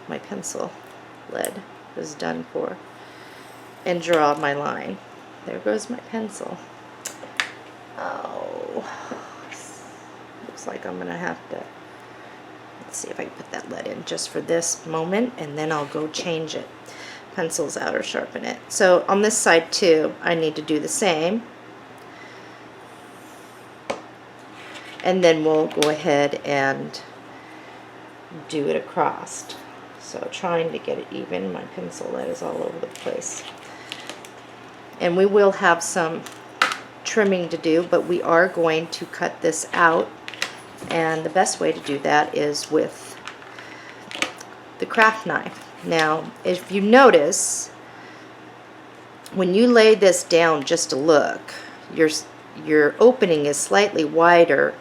my pencil lead is done for, and draw my line. There goes my pencil. Oh, looks like I'm gonna have to, let's see if I can put that lead in just for this moment, and then I'll go change it. Pencil's out or sharpen it. So on this side too, I need to do the same. And then we'll go ahead and do it across. So trying to get it even, my pencil lead is all over the place. And we will have some trimming to do, but we are going to cut this out. And the best way to do that is with the craft knife. Now, if you notice, when you lay this down just to look, your opening is slightly wider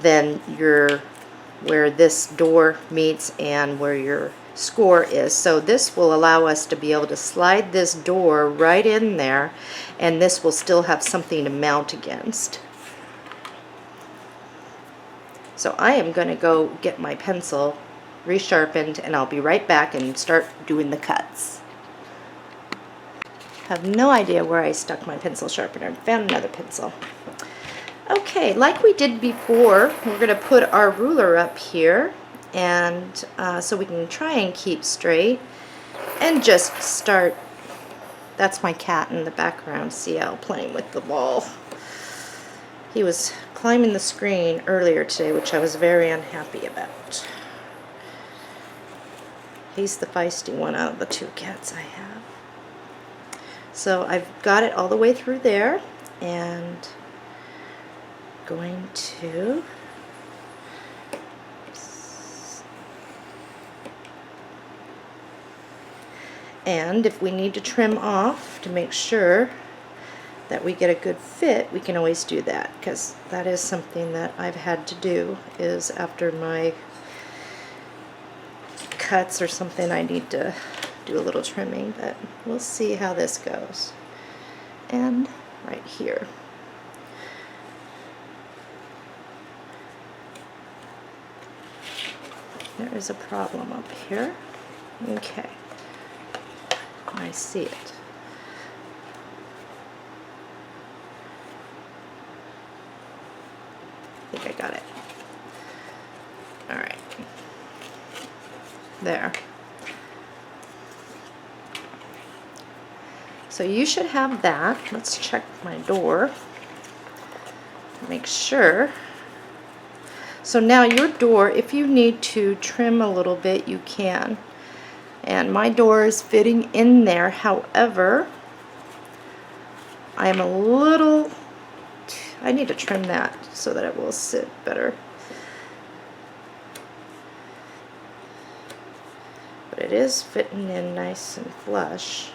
than where this door meets and where your score is. So this will allow us to be able to slide this door right in there, and this will still have something to mount against. So I am going to go get my pencil resharpened, and I'll be right back and start doing the cuts. I have no idea where I stuck my pencil sharpener. Found another pencil. Okay, like we did before, we're going to put our ruler up here, and so we can try and keep straight and just start. That's my cat in the background, CL, playing with the ball. He was climbing the screen earlier today, which I was very unhappy about. He's the feisty one out of the two cats I have. So I've got it all the way through there, and going to and if we need to trim off to make sure that we get a good fit, we can always do that, because that is something that I've had to do, is after my cuts or something I need to do a little trimming, but we'll see how this goes. And right here. There is a problem up here. Okay. I see it. I think I got it. Alright. There. So you should have that. Let's check my door. Make sure. So now your door, if you need to trim a little bit, you can. And my door is fitting in there. However, I am a little, I need to trim that so that it will sit better. But it is fitting in nice and flush,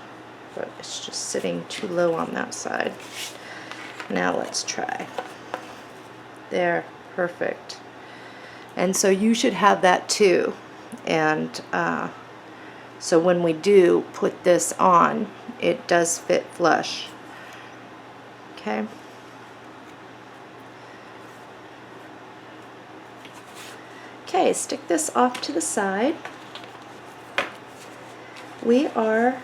but it's just sitting too low on that side. Now let's try. There, perfect. And so you should have that too. And so when we do put this on, it does fit flush. Okay. Okay, stick this off to the side. We are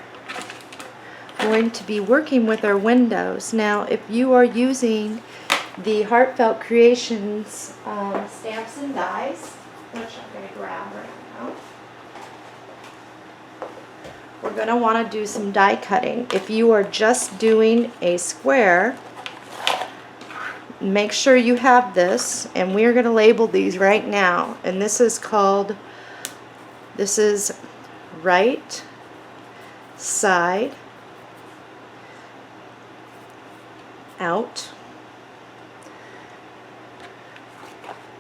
going to be working with our windows. Now, if you are using the Heartfelt Creations stamps and dies, which I'm going to grab right now, we're going to want to do some die cutting. If you are just doing a square, make sure you have this, and we're going to label these right now. And this is right side out.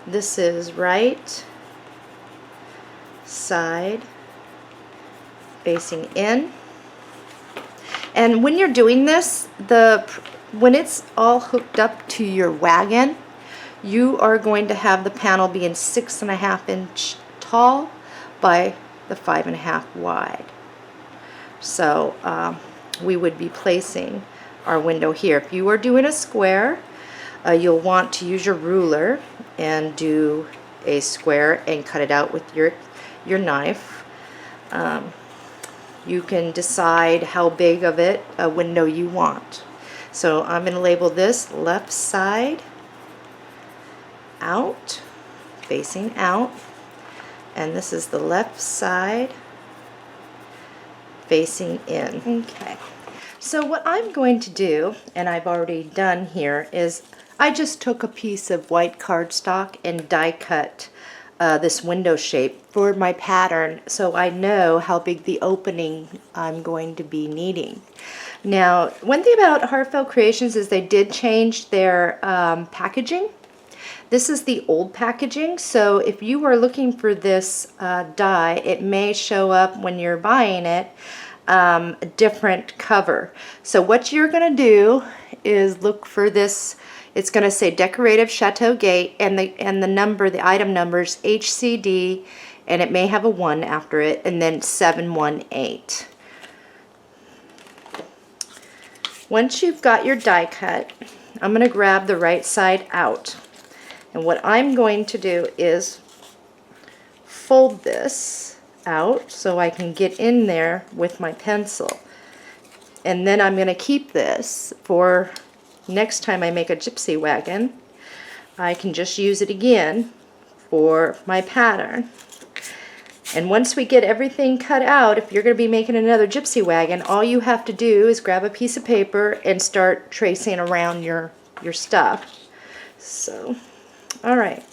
This is right side facing in. And when you're doing this, when it's all hooked up to your wagon, you are going to have the panel being 6.5 inch tall by the 5.5 wide. So we would be placing our window here. If you are doing a square, you'll want to use your ruler and do a square and cut it out with your knife. You can decide how big of a window you want. So I'm going to label this left side out, facing out, and this is the left side facing in. Okay. So what I'm going to do, and I've already done here, is I just took a piece of white cardstock and die cut this window shape for my pattern, so I know how big the opening I'm going to be needing. Now, one thing about Heartfelt Creations is they did change their packaging. This is the old packaging, so if you are looking for this die, it may show up when you're buying it, a different cover. So what you're going to do is look for this. It's going to say Decorative Chateau Gate, and the number, the item number is HCD, and it may have a 1 after it, and then 718. Once you've got your die cut, I'm going to grab the right side out. And what I'm going to do is fold this out so I can get in there with my pencil. And then I'm going to keep this for next time I make a gypsy wagon. I can just use it again for my pattern. And once we get everything cut out, if you're going to be making another gypsy wagon, all you have to do is grab a piece of paper and start tracing around your stuff. So, alright.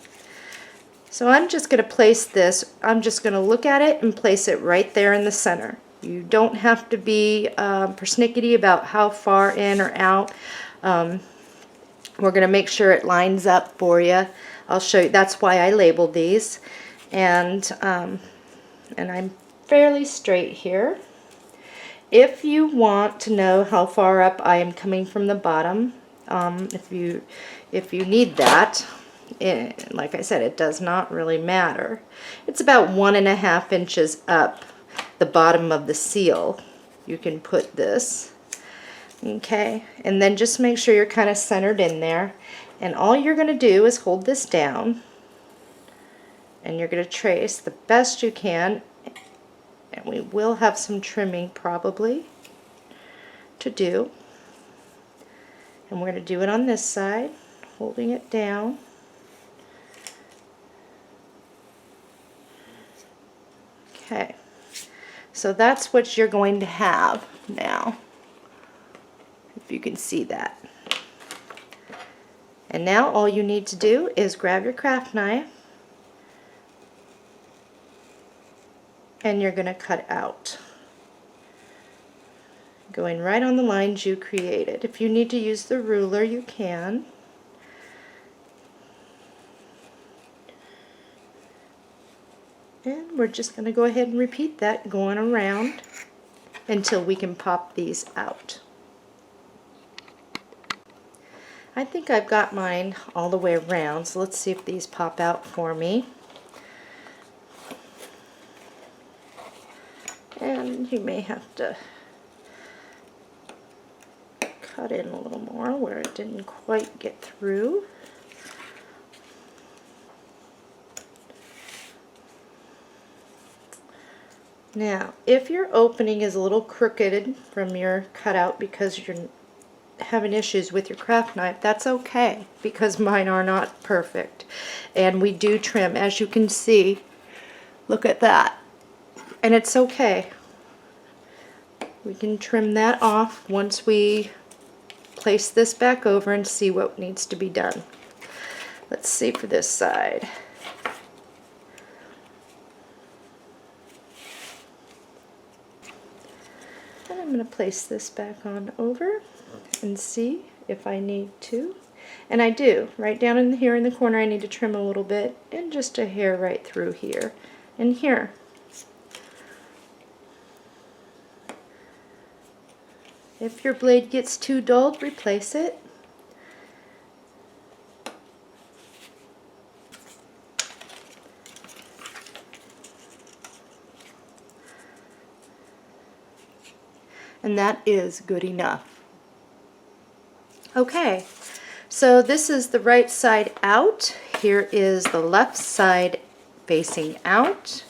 So I'm just going to place this, I'm just going to look at it and place it right there in the center. You don't have to be persnickety about how far in or out. We're going to make sure it lines up for you. I'll show you, that's why I labeled these. And I'm fairly straight here. If you want to know how far up I am coming from the bottom, if you need that, like I said, it does not really matter. It's about 1.5 inches up the bottom of the seal. You can put this. Okay, and then just make sure you're kind of centered in there. And all you're going to do is hold this down, and you're going to trace the best you can. And we will have some trimming probably to do. And we're going to do it on this side, holding it down. Okay, so that's what you're going to have now, if you can see that. And now all you need to do is grab your craft knife, and you're going to cut out, going right on the lines you created. If you need to use the ruler, you can. And we're just going to go ahead and repeat that, going around until we can pop these out. I think I've got mine all the way around, so let's see if these pop out for me. And you may have to cut in a little more where it didn't quite get through. Now, if your opening is a little crooked from your cutout because you're having issues with your craft knife, that's okay, because mine are not perfect. And we do trim, as you can see. Look at that. And it's okay. We can trim that off once we place this back over and see what needs to be done. Let's see for this side. And I'm going to place this back on over and see if I need to. And I do. Right down in here in the corner I need to trim a little bit, and just a hair right through here and here. If your blade gets too dulled, replace it. And that is good enough. Okay, so this is the right side out. Here is the left side facing out.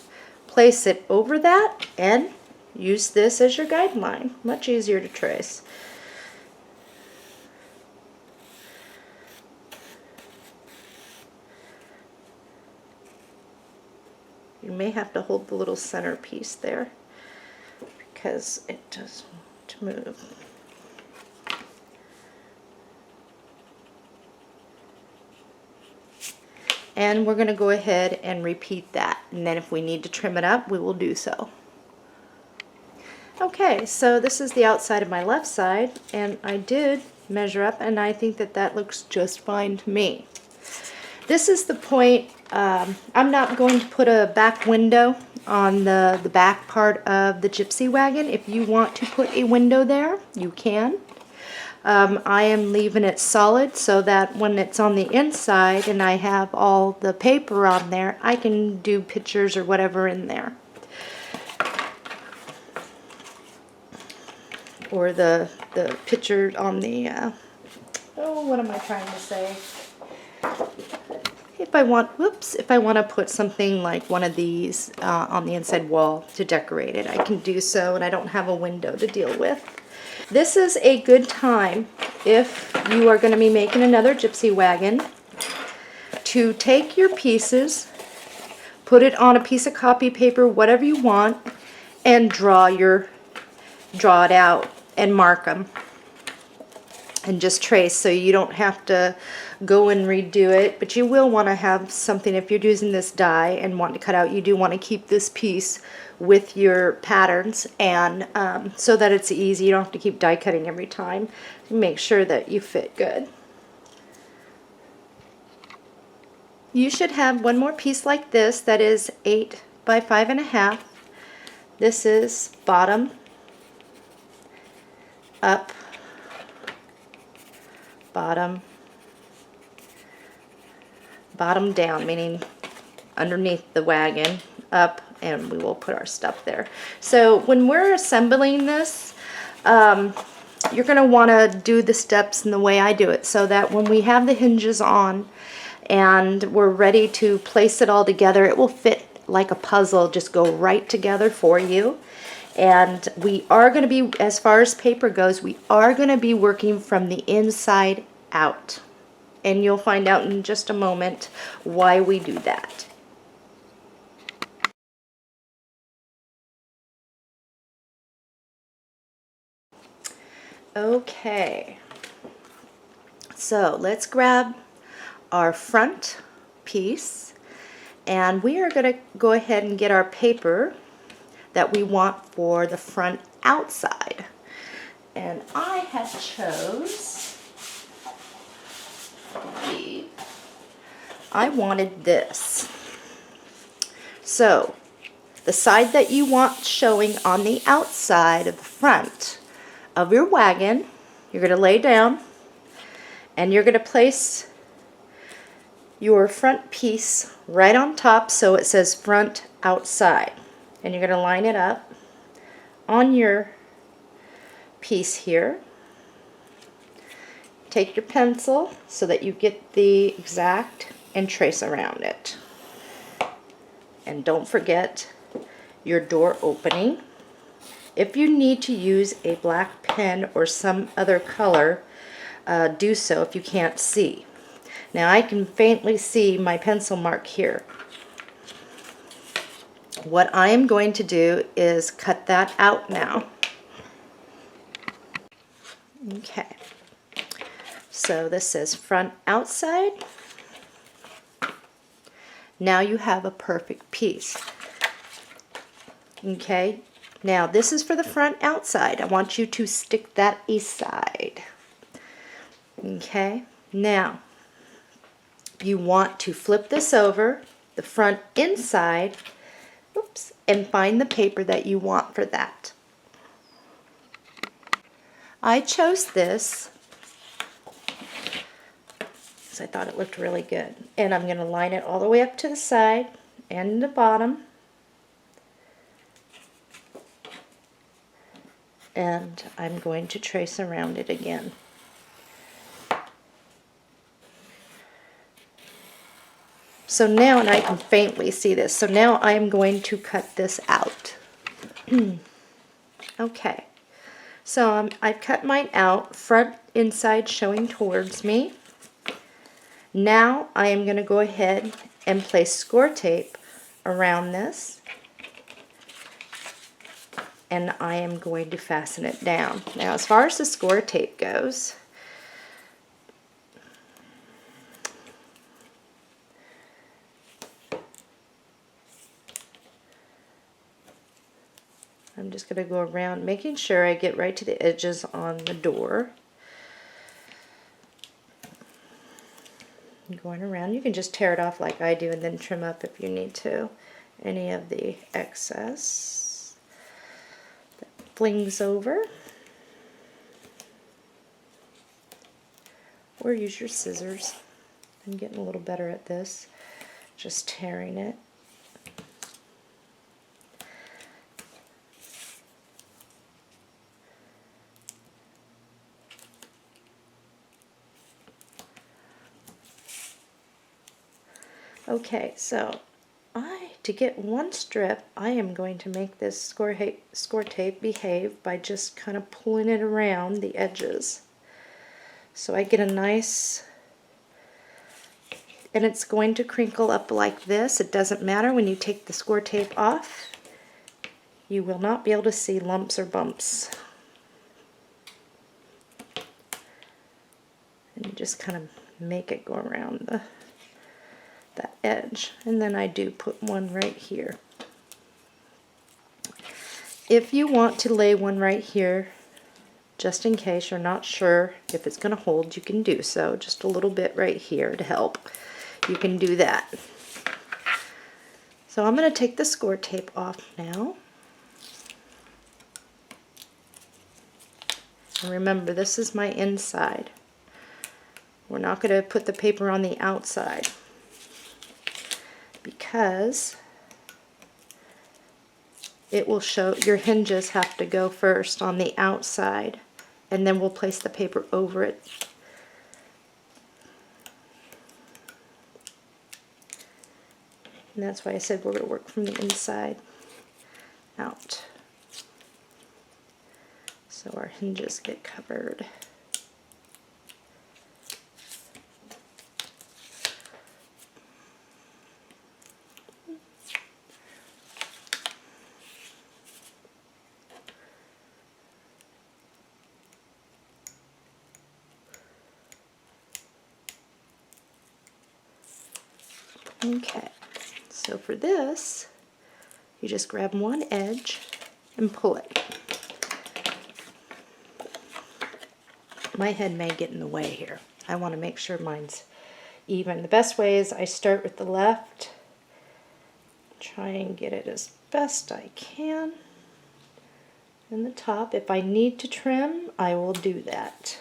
Place it over that and use this as your guideline. Much easier to trace. You may have to hold the little center piece there because it does want to move. And we're going to go ahead and repeat that, and then if we need to trim it up, we will do so. Okay, so this is the outside of my left side, and I did measure up, and I think that that looks just fine to me. This is the point. I'm not going to put a back window on the back part of the Gypsy wagon. If you want to put a window there, you can. I am leaving it solid so that when it's on the inside and I have all the paper on there, I can do pictures or whatever in there. Or the picture on the, what am I trying to say? If I want to put something like one of these on the inside wall to decorate it, I can do so, and I don't have a window to deal with. This is a good time, if you are going to be making another Gypsy wagon, to take your pieces, put it on a piece of copy paper, whatever you want, and draw it out and mark them. And just trace, so you don't have to go and redo it, but you will want to have something. If you're using this die and want to cut out, you do want to keep this piece with your patterns, and so that it's easy. You don't have to keep die cutting every time. Make sure that you fit good. You should have one more piece like this that is 8 by 5.5. This is bottom up, bottom down, meaning underneath the wagon, up, and we will put our stuff there. So when we're assembling this, you're going to want to do the steps in the way I do it, so that when we have the hinges on and we're ready to place it all together, it will fit like a puzzle, just go right together for you. And we are going to be, as far as paper goes, we are going to be working from the inside out. And you'll find out in just a moment why we do that. Okay, so let's grab our front piece, and we are going to go ahead and get our paper that we want for the front outside. And I have chose, I wanted this. So the side that you want showing on the outside of the front of your wagon, you're going to lay down and you're going to place your front piece right on top, so it says front outside, and you're going to line it up on your piece here. Take your pencil so that you get the exact and trace around it. And don't forget your door opening. If you need to use a black pen or some other color, do so if you can't see. Now I can faintly see my pencil mark here. What I am going to do is cut that out now. Okay, so this says front outside. Now you have a perfect piece. Okay, now this is for the front outside. I want you to stick that aside. Okay, now you want to flip this over, the front inside, oops, and find the paper that you want for that. I chose this because I thought it looked really good. And I'm going to line it all the way up to the side and the bottom. And I'm going to trace around it again. So now, and I can faintly see this, so now I'm going to cut this out. Okay, so I've cut mine out, front inside showing towards me. Now I am going to go ahead and place score tape around this, and I am going to fasten it down. Now as far as the score tape goes, I'm just going to go around making sure I get right to the edges on the door. Going around, you can just tear it off like I do and then trim up if you need to any of the excess that flings over, or use your scissors. I'm getting a little better at this, just tearing it. Okay, so to get one strip, I am going to make this score tape behave by just kind of pulling it around the edges. So I get a nice, and it's going to crinkle up like this. It doesn't matter when you take the score tape off. You will not be able to see lumps or bumps. And you just kind of make it go around that edge, and then I do put one right here. If you want to lay one right here, just in case you're not sure if it's going to hold, you can do so. Just a little bit right here to help. You can do that. So I'm going to take the score tape off now. And remember, this is my inside. We're not going to put the paper on the outside, because it will show your hinges have to go first on the outside, and then we'll place the paper over it. And that's why I said we're going to work from the inside out, so our hinges get covered. Okay, so for this, you just grab one edge and pull it. My head may get in the way here. I want to make sure mine's even. The best way is I start with the left, try and get it as best I can in the top. If I need to trim, I will do that.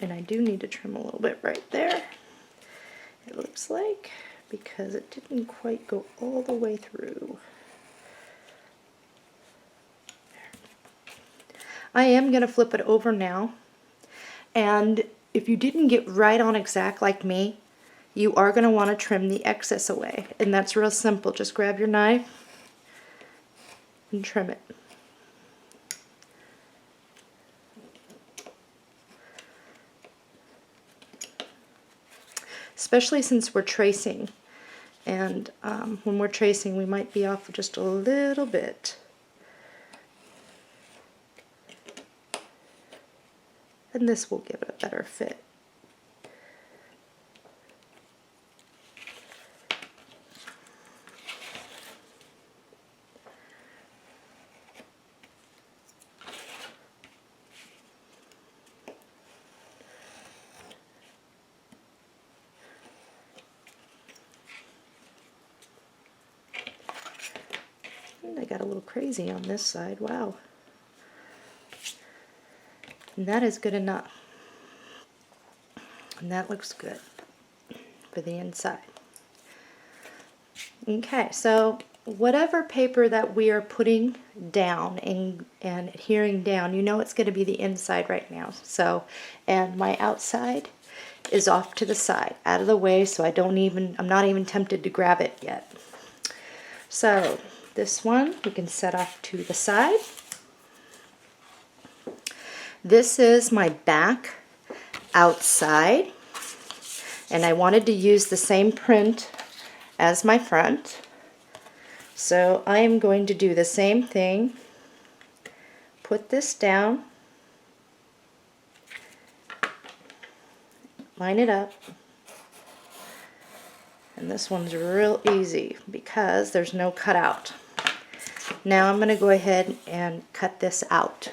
And I do need to trim a little bit right there, it looks like, because it didn't quite go all the way through. I am going to flip it over now, and if you didn't get right on exact like me, you are going to want to trim the excess away, and that's real simple. Just grab your knife and trim it. Especially since we're tracing, And when we're tracing, we might be off just a little bit. And this will give it a better fit. I got a little crazy on this side, wow. And that is good enough. And that looks good for the inside. Okay, so whatever paper that we are putting down and adhering down, you know it's going to be the inside right now. So, and my outside is off to the side, out of the way, so I'm not even tempted to grab it yet. So this one we can set off to the side. This is my back outside, and I wanted to use the same print as my front. So I am going to do the same thing. Put this down, line it up, and this one's real easy because there's no cutout. Now I'm going to go ahead and cut this out.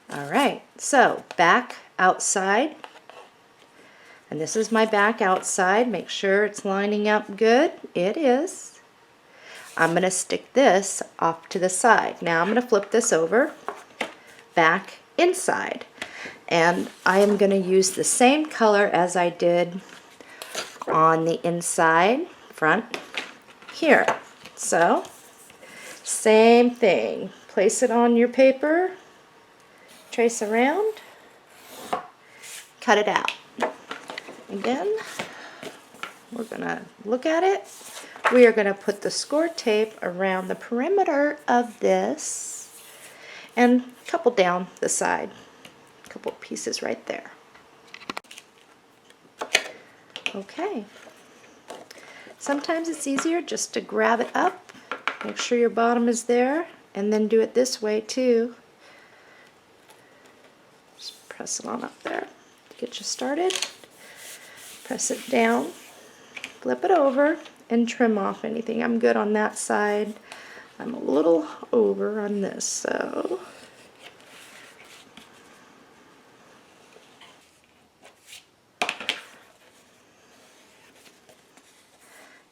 Alright, so back outside, and this is my back outside. Make sure it's lining up good. It is. I'm going to stick this off to the side. Now I'm going to flip this over, back inside, and I am going to use the same color as I did on the inside front here. So same thing, place it on your paper, trace around, cut it out. Again, we're going to look at it. We are going to put the score tape around the perimeter of this and a couple down the side, a couple pieces right there. Okay. Sometimes it's easier just to grab it up, make sure your bottom is there, and then do it this way too. Just press it on up there to get you started. Press it down, flip it over, and trim off anything. I'm good on that side. I'm a little over on this, so.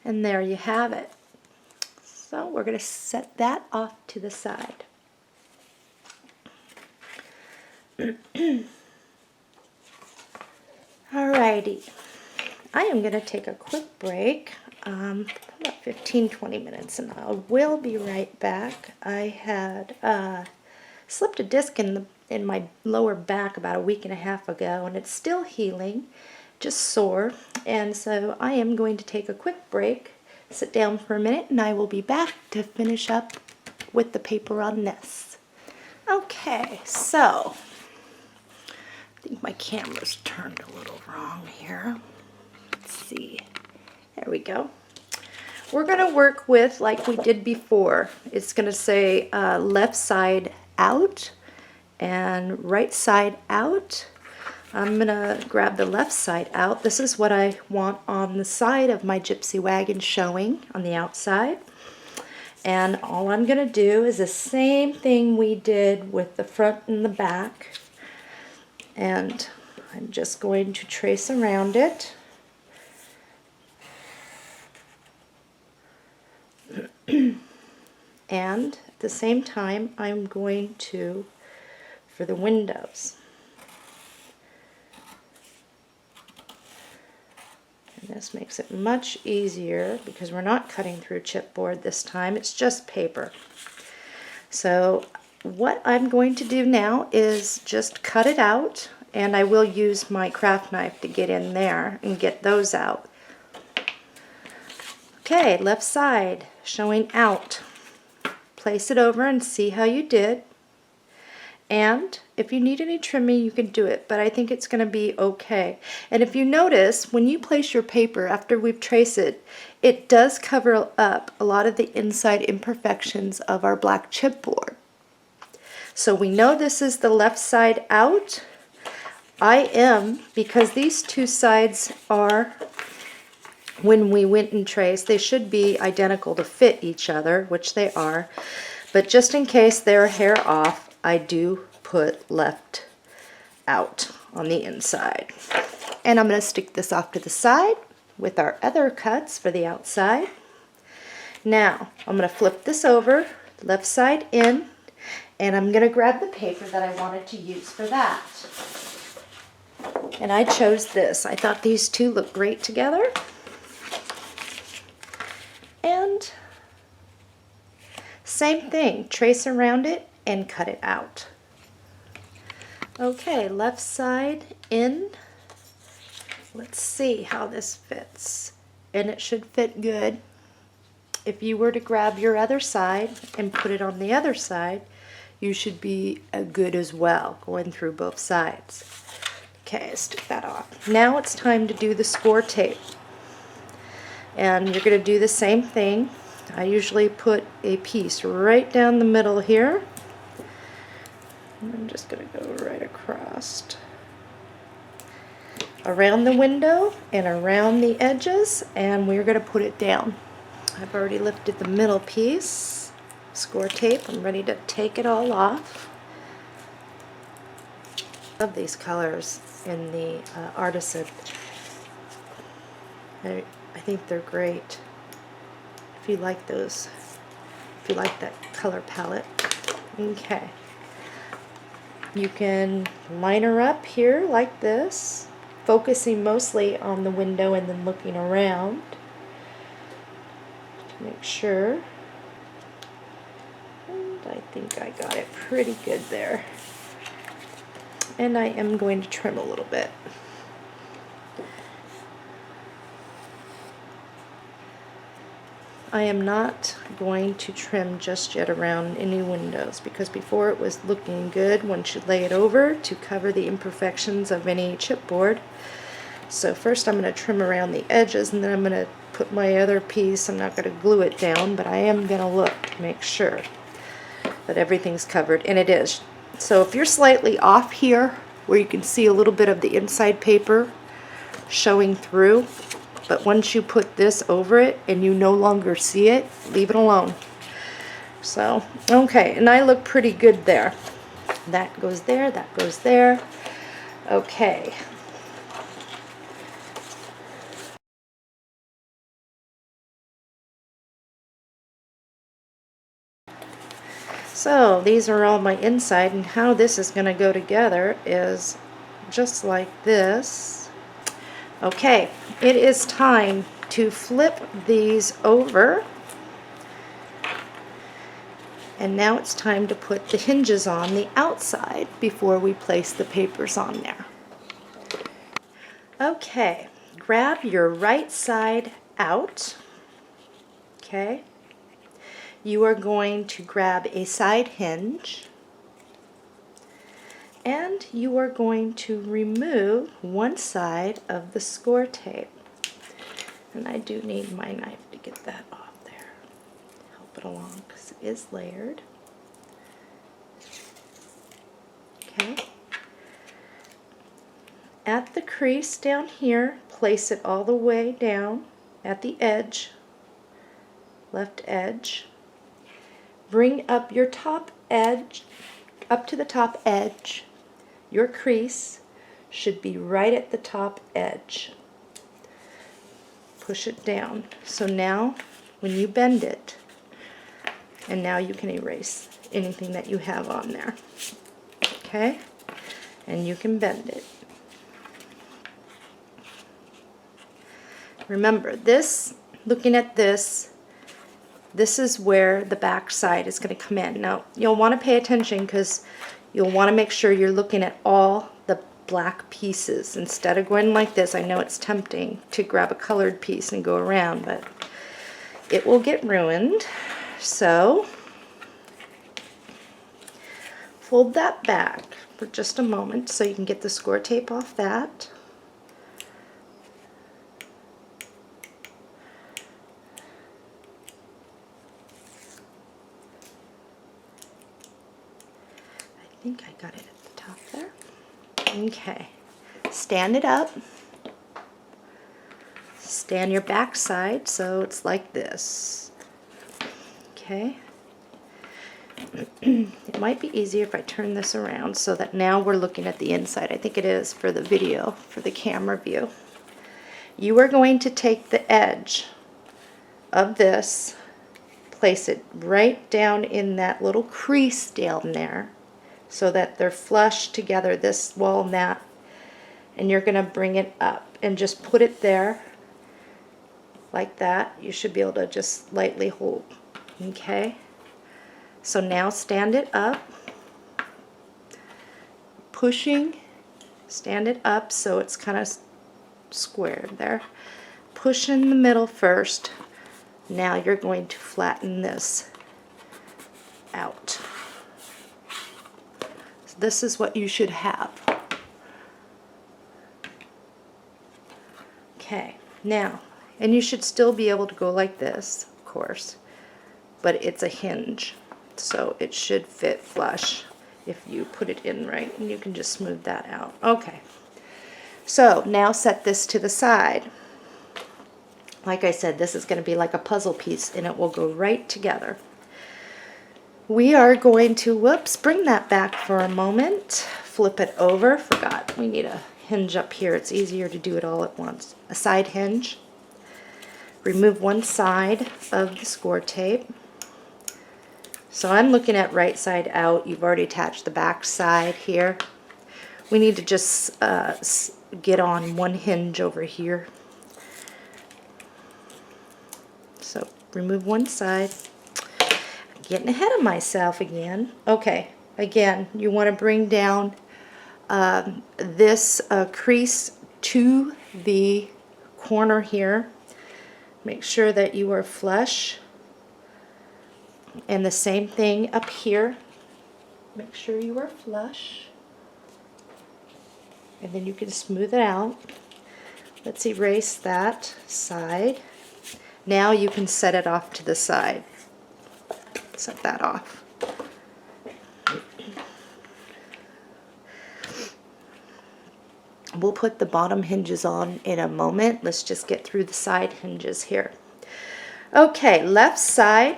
And there you have it. So we're going to set that off to the side. Alrighty. I am going to take a quick break, about 15-20 minutes, and I will be right back. I had slipped a disc in my lower back about a week and a half ago, and it's still healing, just sore, and so I am going to take a quick break, sit down for a minute, and I will be back to finish up with the paper on this. Okay, so I think my camera's turned a little wrong here. Let's see. There we go. We're going to work with, like we did before, it's going to say left side out and right side out. I'm going to grab the left side out. This is what I want on the side of my gypsy wagon showing on the outside. And all I'm going to do is the same thing we did with the front and the back. And I'm just going to trace around it. And at the same time, I'm going to, for the windows. And this makes it much easier because we're not cutting through chipboard this time, it's just paper. So what I'm going to do now is just cut it out, and I will use my craft knife to get in there and get those out. Okay, left side showing out. Place it over and see how you did. And if you need any trimming, you can do it, but I think it's going to be okay. And if you notice, when you place your paper after we've traced it, it does cover up a lot of the inside imperfections of our black chipboard. So we know this is the left side out. Because these two sides are, when we went and traced, they should be identical to fit each other, which they are. But just in case they're a hair off, I do put left out on the inside. And I'm going to stick this off to the side with our other cuts for the outside. Now, I'm going to flip this over, left side in, and I'm going to grab the paper that I wanted to use for that. And I chose this. I thought these two look great together. And same thing, trace around it and cut it out. Okay, left side in. Let's see how this fits. And it should fit good. If you were to grab your other side and put it on the other side, you should be good as well, going through both sides. Okay, stick that off. Now it's time to do the score tape. And you're going to do the same thing. I usually put a piece right down the middle here. I'm just going to go right across around the window and around the edges, and we're going to put it down. I've already lifted the middle piece, score tape. I'm ready to take it all off. I love these colors in the Artisan. I think they're great. If you like those, if you like that color palette. Okay. You can line her up here like this, focusing mostly on the window and then looking around to make sure. And I think I got it pretty good there. And I am going to trim a little bit. I am not going to trim just yet around any windows, because before it was looking good, one should lay it over to cover the imperfections of any chipboard. So first I'm going to trim around the edges, and then I'm going to put my other piece. I'm not going to glue it down, but I am going to look to make sure that everything's covered, and it is. So if you're slightly off here, where you can see a little bit of the inside paper showing through, but once you put this over it and you no longer see it, leave it alone. So, okay, and I look pretty good there. That goes there, that goes there. Okay. So these are all my inside, and how this is going to go together is just like this. Okay, it is time to flip these over, and now it's time to put the hinges on the outside before we place the papers on there. Okay, grab your right side out. Okay, you are going to grab a side hinge, and you are going to remove one side of the score tape. And I do need my knife to get that off there. Help it along because it is layered. Okay. At the crease down here, place it all the way down at the edge, left edge. Bring up your top edge, up to the top edge. Your crease should be right at the top edge. Push it down. So now when you bend it, and now you can erase anything that you have on there. Okay? And you can bend it. Remember, this, looking at this, this is where the back side is going to come in. Now, you'll want to pay attention because you'll want to make sure you're looking at all the black pieces instead of going like this. I know it's tempting to grab a colored piece and go around, but it will get ruined. So, Fold that back for just a moment so you can get the score tape off that. I think I got it at the top there. Okay, stand it up. Stand your back side so it's like this. Okay. It might be easier if I turn this around so that now we're looking at the inside. I think it is for the video, for the camera view. You are going to take the edge of this, place it right down in that little crease down there so that they're flush together, this wall and that, and you're going to bring it up and just put it there like that. You should be able to just lightly hold. Okay? So now stand it up, pushing, stand it up so it's kind of squared there. Push in the middle first. Now you're going to flatten this out. So this is what you should have. Okay, now, and you should still be able to go like this, of course, but it's a hinge. So it should fit flush if you put it in right, and you can just smooth that out. Okay, so now set this to the side. Like I said, this is going to be like a puzzle piece and it will go right together. We are going to, whoops, bring that back for a moment, flip it over. Forgot, we need a hinge up here. It's easier to do it all at once. A side hinge. Remove one side of the score tape. So I'm looking at right side out. You've already attached the back side here. We need to just get on one hinge over here. So remove one side. I'm getting ahead of myself again. Okay, again, you want to bring down this crease to the corner here. Make sure that you are flush. And the same thing up here. Make sure you are flush. And then you can smooth it out. Let's erase that side. Now you can set it off to the side. Set that off. We'll put the bottom hinges on in a moment. Let's just get through the side hinges here. Okay, left side.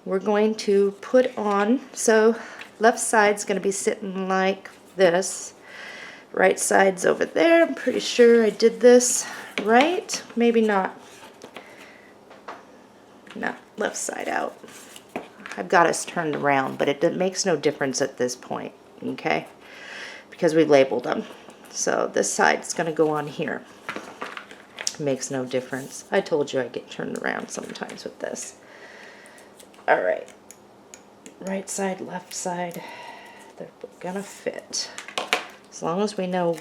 We're going to put on, so left side's going to be sitting like this. Right side's over there. I'm pretty sure I did this right. Maybe not. No, left side out. I've got us turned around, but it makes no difference at this point, okay? Because we labeled them. So this side's going to go on here. Makes no difference. I told you I get turned around sometimes with this. All right, right side, left side, they're gonna fit. As long as we know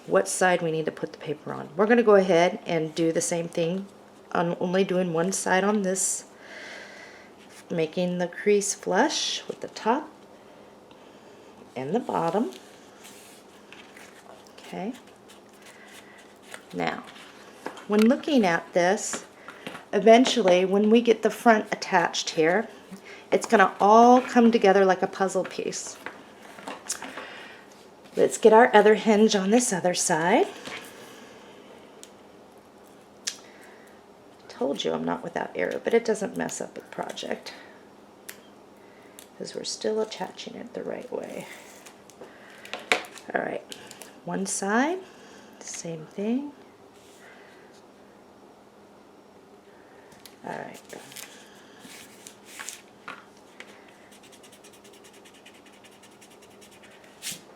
what side we need to put the paper on. We're gonna go ahead and do the same thing. I'm only doing one side on this, making the crease flush with the top and the bottom. Okay. Now, when looking at this, eventually, when we get the front attached here, it's going to all come together like a puzzle piece. Let's get our other hinge on this other side. Told you I'm not without error, but it doesn't mess up the project because we're still attaching it the right way. All right, one side, same thing. All right.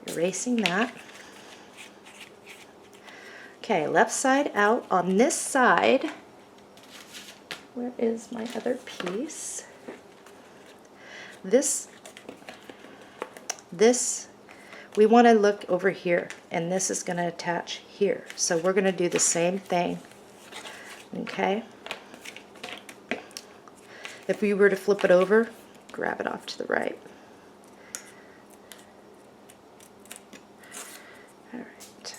Erasing that. Okay, left side out. On this side, where is my other piece? This, we want to look over here, and this is going to attach here. So we're going to do the same thing. Okay? If we were to flip it over, grab it off to the right. All right.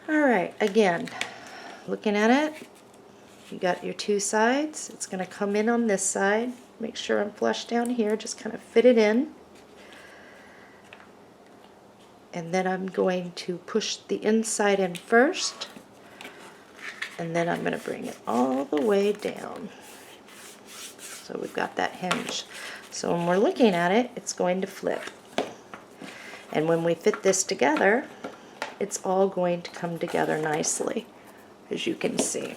All right, again, looking at it, you got your two sides. It's going to come in on this side. Make sure I'm flush down here, just kind of fit it in. And then I'm going to push the inside in first, and then I'm going to bring it all the way down. So we've got that hinge. So when we're looking at it, it's going to flip. And when we fit this together, it's all going to come together nicely, as you can see.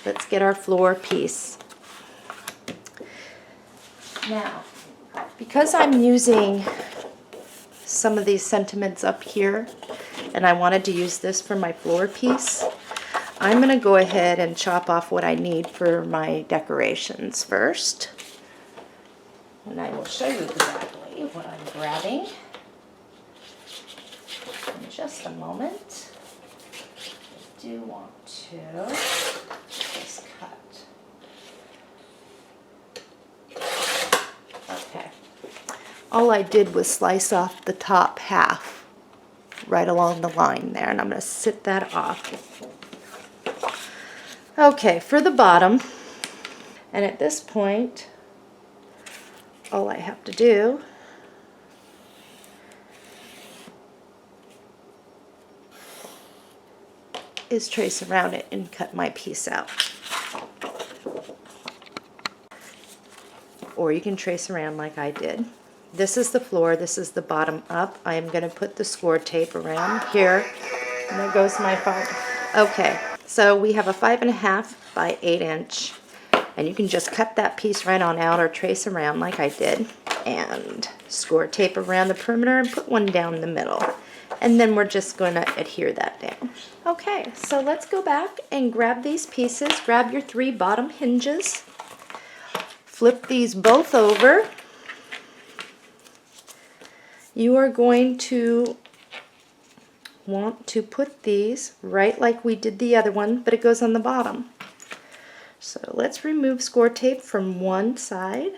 Let's get our floor piece. Now, because I'm using some of these sentiments up here, and I wanted to use this for my floor piece, I'm going to go ahead and chop off what I need for my decorations first. And I will show you exactly what I'm grabbing in just a moment. I do want to just cut. Okay. All I did was slice off the top half right along the line there, and I'm going to sit that off. Okay, for the bottom, and at this point, all I have to do is trace around it and cut my piece out. Or you can trace around like I did. This is the floor, this is the bottom up. I am going to put the score tape around here. And there goes my 5. Okay, so we have a 5.5 by 8 inch. And you can just cut that piece right on out or trace around like I did. And score tape around the perimeter and put one down the middle. And then we're just going to adhere that down. Okay, so let's go back and grab these pieces. Grab your 3 bottom hinges. Flip these both over. You are going to want to put these right like we did the other one, but it goes on the bottom. So let's remove score tape from one side.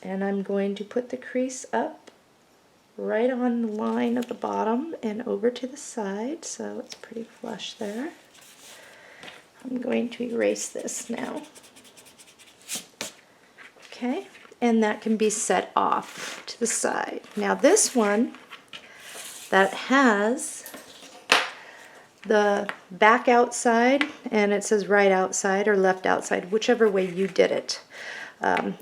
And I'm going to put the crease up right on the line of the bottom and over to the side, so it's pretty flush there. I'm going to erase this now. Okay, and that can be set off to the side. Now this one that has the back outside, and it says right outside or left outside, whichever way you did it.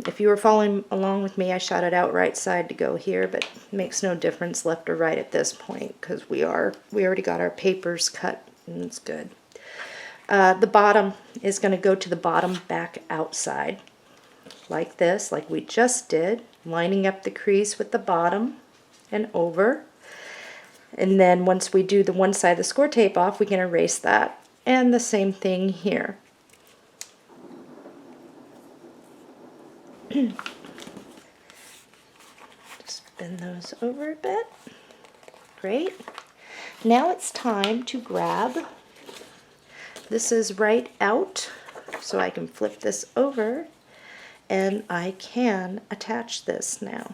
If you were following along with me, I shot it out right side to go here, but it makes no difference left or right at this point because we already got our papers cut and it's good. The bottom is going to go to the bottom back outside like this, like we just did, lining up the crease with the bottom and over. And then once we do the one side of the score tape off, we can erase that. And the same thing here. Just bend those over a bit. Great. Now it's time to grab, this is right out, so I can flip this over and I can attach this now.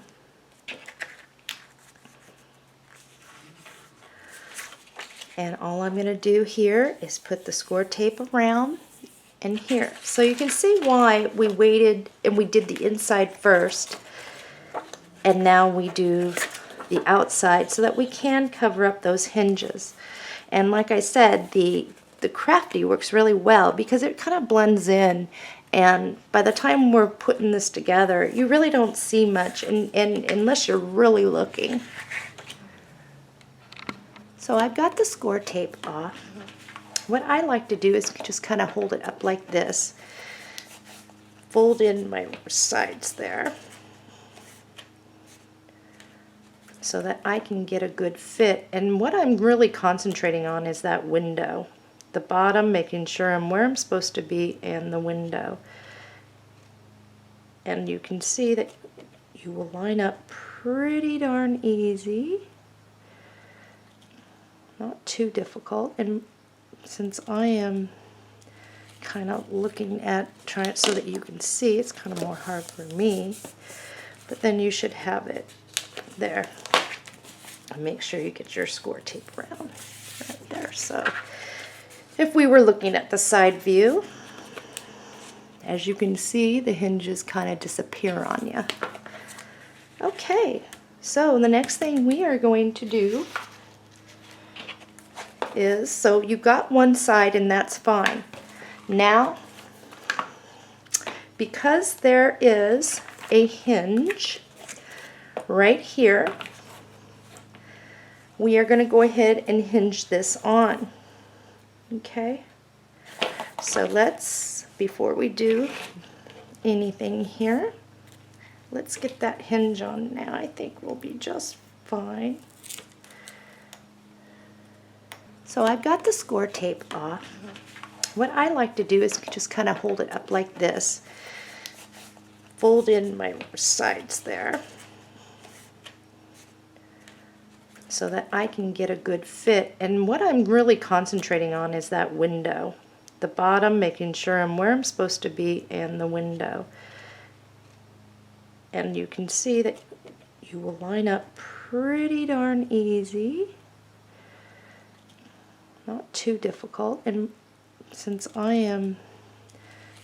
And all I'm going to do here is put the score tape around and here. So you can see why we waited and we did the inside first and now we do the outside so that we can cover up those hinges. And like I said, the crafty works really well because it kind of blends in, and by the time we're putting this together you really don't see much and unless you're really looking. So I've got the score tape off. What I like to do is just kind of hold it up like this, fold in my sides there so that I can get a good fit. And what I'm really concentrating on is that window. The bottom, making sure I'm where I'm supposed to be, and the window. And you can see that you will line up pretty darn easy. Not too difficult. And since I am kind of looking at trying it so that you can see, it's kind of more hard for me. But then you should have it there. And make sure you get your score tape around right there. So if we were looking at the side view, as you can see, the hinges kind of disappear on you. Okay, so the next thing we are going to do is, so you got one side and that's fine. Now, because there is a hinge right here, we are going to go ahead and hinge this on. Okay, so let's, before we do anything here, let's get that hinge on now. I think we'll be just fine. So I've got the score tape off. What I like to do is just kind of hold it up like this, fold in my sides there, so that I can get a good fit. And what I'm really concentrating on is that window. The bottom, making sure I'm where I'm supposed to be, and the window. And you can see that you will line up pretty darn easy. Not too difficult. And since I am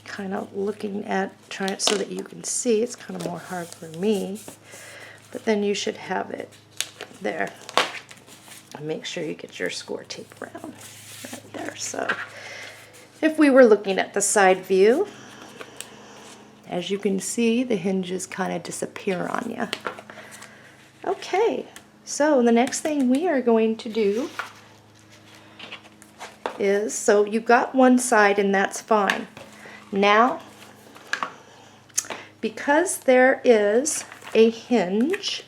kind of looking at trying it so that you can see, it's kind of more hard for me. But then you should have it there. And make sure you get your score tape around right there. So if we were looking at the side view, as you can see, the hinges kind of disappear on you. Okay, so the next thing we are going to do is, so you got one side and that's fine. Now, because there is a hinge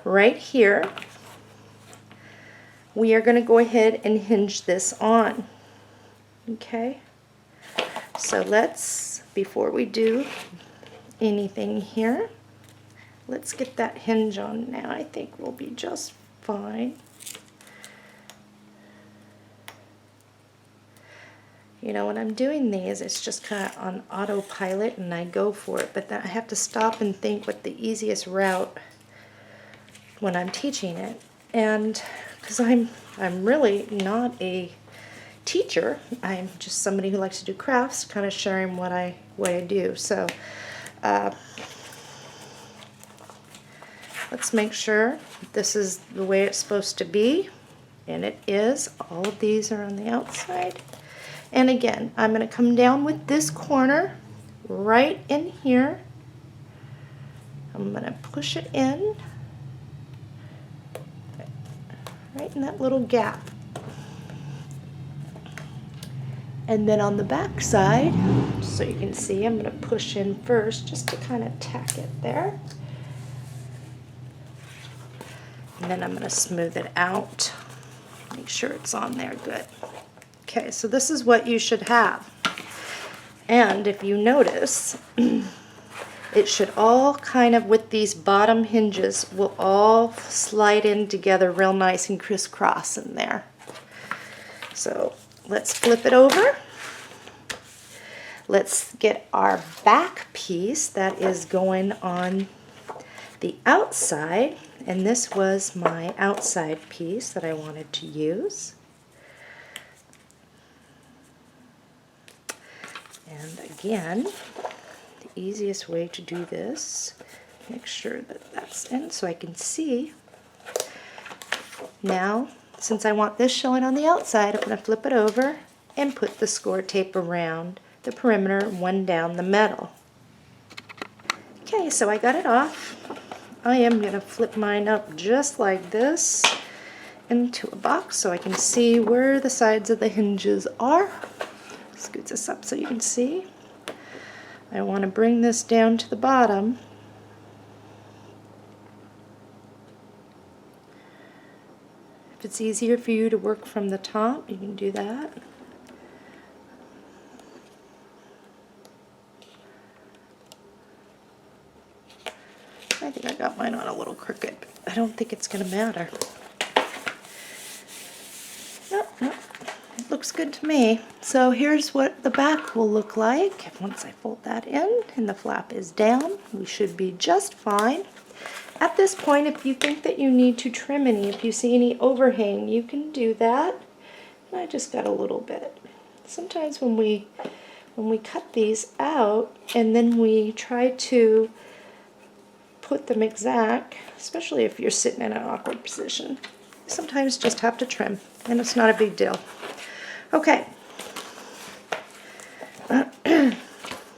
right here, we are going to go ahead and hinge this on. Okay, so let's, before we do anything here, let's get that hinge on now. I think we'll be just fine. You know, when I'm doing these, it's just kind of on autopilot and I go for it, but then I have to stop and think what the easiest route when I'm teaching it. And because I'm really not a teacher, I'm just somebody who likes to do crafts, kind of sharing what I do. So let's make sure this is the way it's supposed to be, and it is. All of these are on the outside. And again, I'm going to come down with this corner right in here. I'm going to push it in right in that little gap. And then on the back side, so you can see, I'm going to push in first just to kind of tack it there. And then I'm going to smooth it out. Make sure it's on there good. Okay, so this is what you should have. And if you notice, it should all kind of, with these bottom hinges, will all slide in together real nice and crisscross in there. So let's flip it over. Let's get our back piece that is going on the outside. And this was my outside piece that I wanted to use. And again, the easiest way to do this, make sure that that's in so I can see. Now, since I want this showing on the outside, I'm going to flip it over and put the score tape around the perimeter, one down the middle. Okay, so I got it off. I am going to flip mine up just like this into a box so I can see where the sides of the hinges are. Scoot this up so you can see. I want to bring this down to the bottom. If it's easier for you to work from the top, you can do that. I think I got mine on a little crooked. I don't think it's going to matter. Nope, nope. It looks good to me. So here's what the back will look like. Once I fold that in and the flap is down, we should be just fine. At this point, if you think that you need to trim any, if you see any overhang, you can do that. And I just got a little bit. Sometimes when we cut these out and then we try to put them exact, especially if you're sitting in an awkward position, sometimes just have to trim, and it's not a big deal. Okay.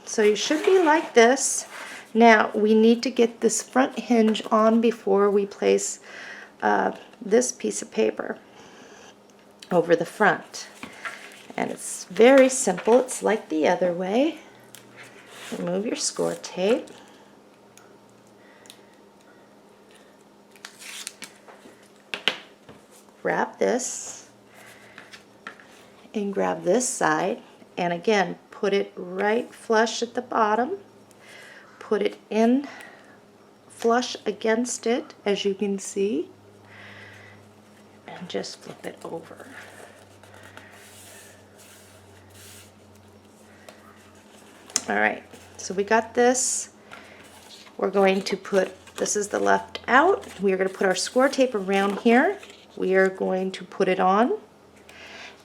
So you should be like this. Now we need to get this front hinge on before we place this piece of paper over the front. And it's very simple. It's like the other way. Remove your score tape. Grab this and grab this side, and again put it right flush at the bottom. Put it in flush against it, as you can see, and just flip it over. Alright, so we got this. We're going to put, this is the left out, we are going to put our score tape around here. We are going to put it on,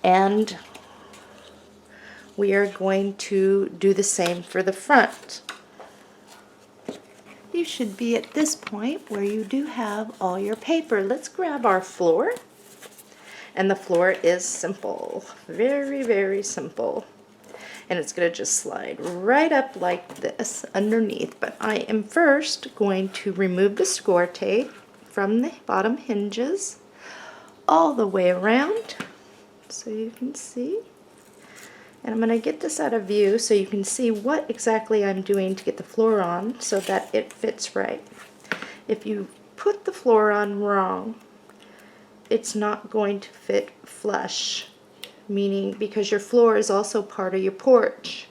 and we are going to do the same for the front. You should be at this point where you do have all your paper. Let's grab our floor, and the floor is simple, very, very simple. And it's going to just slide right up like this underneath. But I am first going to remove the score tape from the bottom hinges all the way around so you can see. And I'm going to get this out of view so you can see what exactly I'm doing to get the floor on so that it fits right. If you put the floor on wrong, it's not going to fit flush, meaning because your floor is also part of your porch.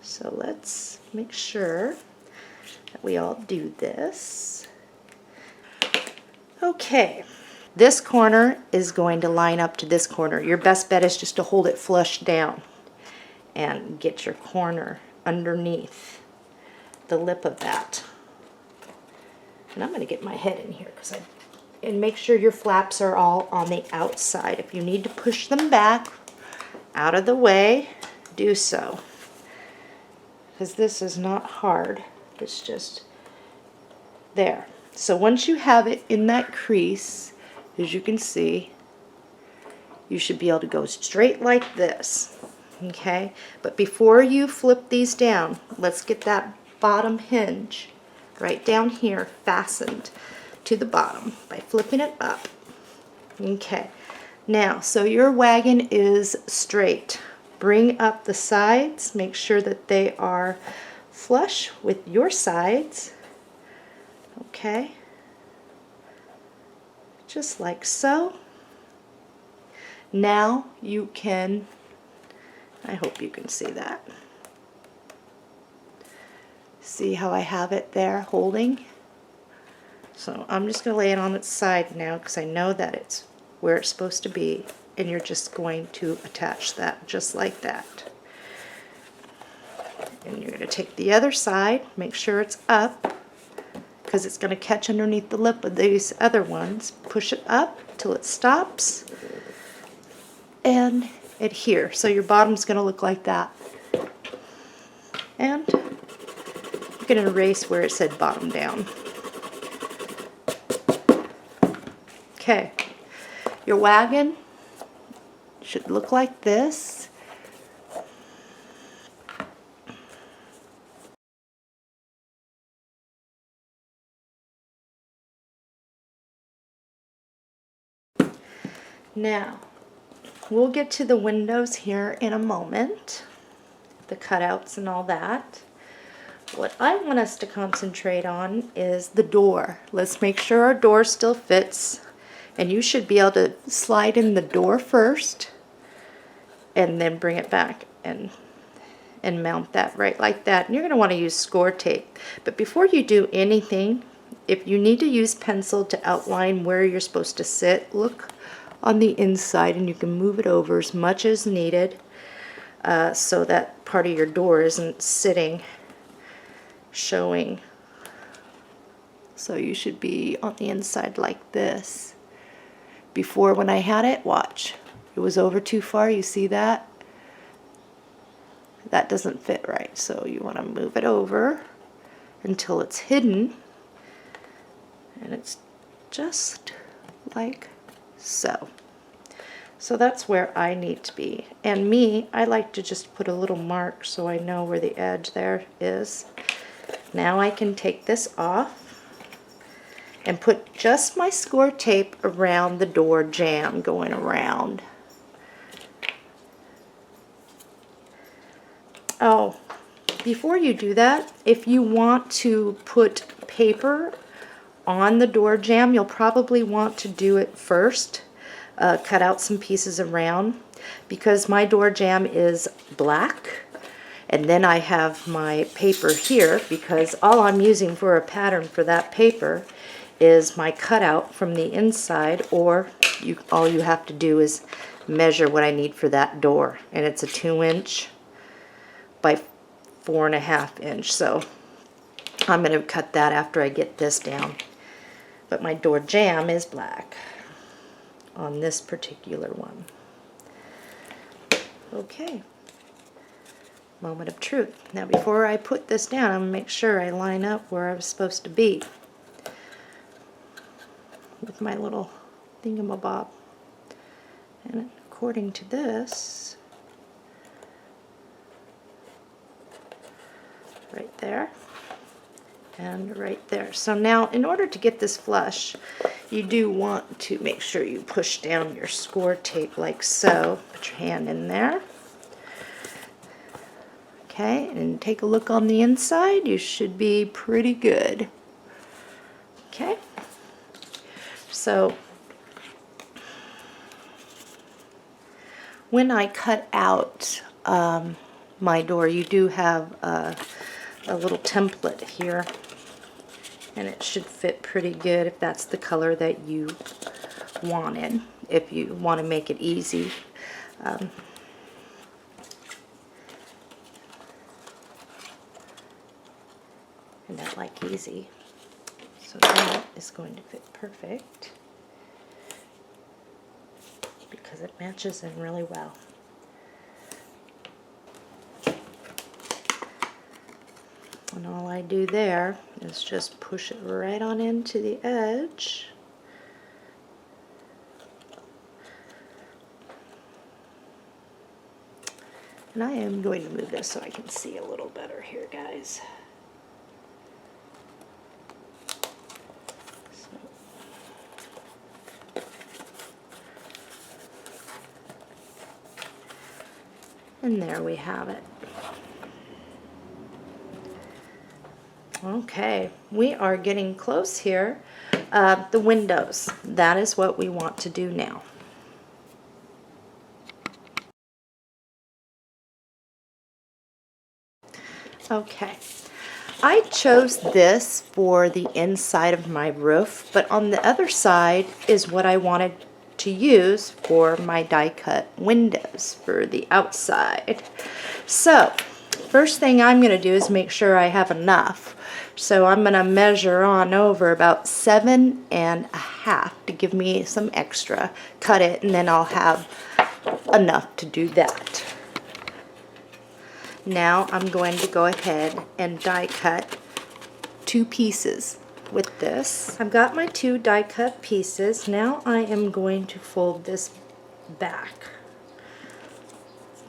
So let's make sure that we all do this. Okay, this corner is going to line up to this corner. Your best bet is just to hold it flush down and get your corner underneath the lip of that. And I'm going to get my head in here and make sure your flaps are all on the outside. If you need to push them back out of the way, do so. Because this is not hard. It's just there. So once you have it in that crease, as you can see, you should be able to go straight like this. Okay? But before you flip these down, let's get that bottom hinge right down here fastened to the bottom by flipping it up. Okay. Now, so your wagon is straight. Bring up the sides. Make sure that they are flush with your sides. Okay. Just like so. Now you can, I hope you can see that. See how I have it there holding? So I'm just going to lay it on its side now because I know that it's where it's supposed to be, and you're just going to attach that just like that. And you're going to take the other side, make sure it's up because it's going to catch underneath the lip of these other ones. Push it up till it stops and adhere. So your bottom's going to look like that. And I'm going to erase where it said bottom down. Okay, your wagon should look like this. Now, we'll get to the windows here in a moment, the cutouts and all that. What I want us to concentrate on is the door. Let's make sure our door still fits. And you should be able to slide in the door first and then bring it back. And and mount that right like that. And you're going to want to use score tape. But before you do anything, if you need to use pencil to outline where you're supposed to sit, look on the inside and you can move it over as much as needed so that part of your door isn't sitting, showing. So you should be on the inside like this. Before, when I had it, watch, it was over too far. You see that? That doesn't fit right, so you want to move it over until it's hidden, and it's just like so. So that's where I need to be. And me, I like to just put a little mark so I know where the edge there is. Now I can take this off and put just my score tape around the door jamb going around. Oh, before you do that, if you want to put paper on the door jamb, you'll probably want to do it first. Cut out some pieces around, because my door jamb is black, and then I have my paper here, because all I'm using for a pattern for that paper is my cutout from the inside, or all you have to do is measure what I need for that door, and it's a 2" by 4.5". So I'm going to cut that after I get this down. But my door jamb is black on this particular one. Okay. Moment of truth. Now before I put this down, I'm going to make sure I line up where I was supposed to be with my little thingamabob. And according to this, right there and right there. So now in order to get this flush, you do want to make sure you push down your score tape like so. Put your hand in there. Okay, and take a look on the inside. You should be pretty good. Okay, so when I cut out my door, you do have a little template here, and it should fit pretty good if that's the color that you wanted, if you want to make it easy. And I like easy, so that is going to fit perfect because it matches in really well. And all I do there is just push it right on into the edge. And I am going to move this so I can see a little better here, guys. And there we have it. Okay, we are getting close here. The windows, that is what we want to do now. Okay, I chose this for the inside of my roof, but on the other side is what I wanted to use for my die cut windows for the outside. So first thing I'm going to do is make sure I have enough. So I'm going to measure on over about 7.5 to give me some extra. Cut it, and then I'll have enough to do that. Now I'm going to go ahead and die cut 2 pieces with this. I've got my 2 die cut pieces. Now I am going to fold this back.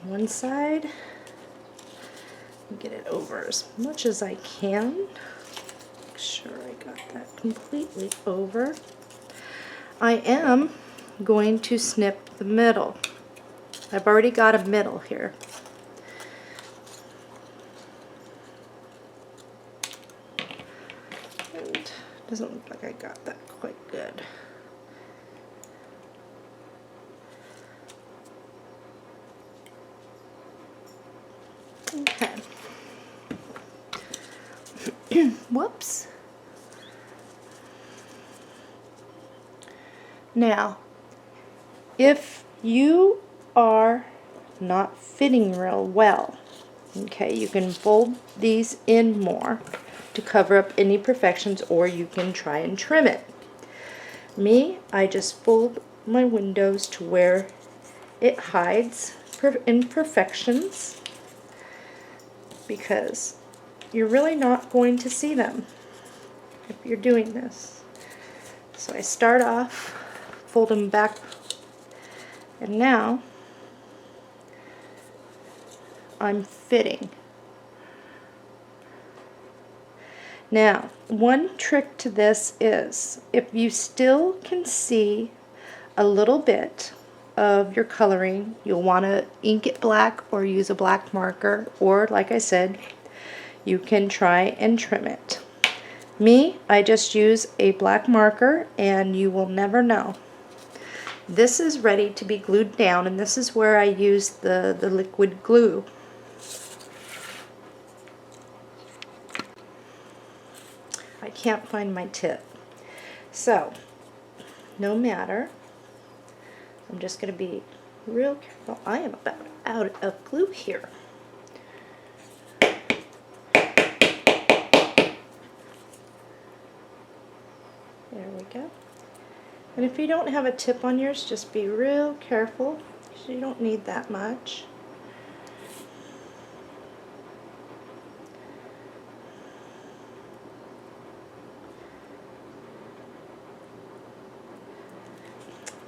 One side. Get it over as much as I can. Make sure I got that completely over. I am going to snip the middle. I've already got a middle here. And it doesn't look like I got that quite good. Okay. Whoops. Now, if you are not fitting real well, okay, you can fold these in more to cover up any imperfections, or you can try and trim it. Me, I just fold my windows to where it hides imperfections, because you're really not going to see them if you're doing this. So I start off, fold them back, and now I'm fitting. Now, one trick to this is, if you still can see a little bit of your coloring, you'll want to ink it black or use a black marker, or like I said, you can try and trim it. Me, I just use a black marker, and you will never know. This is ready to be glued down, and this is where I use the liquid glue. I can't find my tip. So, no matter, I'm just going to be real careful. I am about out of glue here. There we go. And if you don't have a tip on yours, just be real careful, because you don't need that much.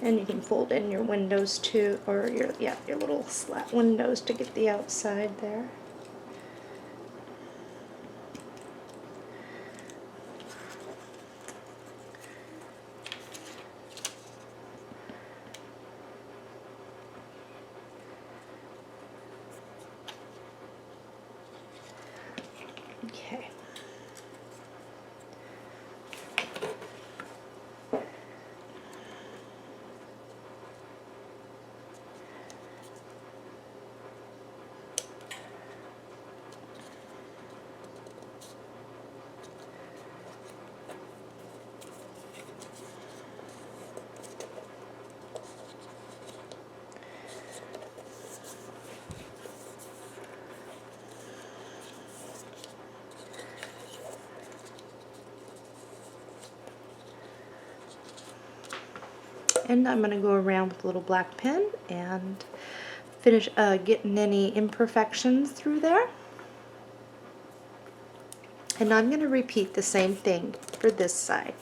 And you can fold in your windows too, or your little slat windows to get the outside there. Okay. And I'm going to go around with a little black pen and finish getting any imperfections through there. And I'm going to repeat the same thing for this side.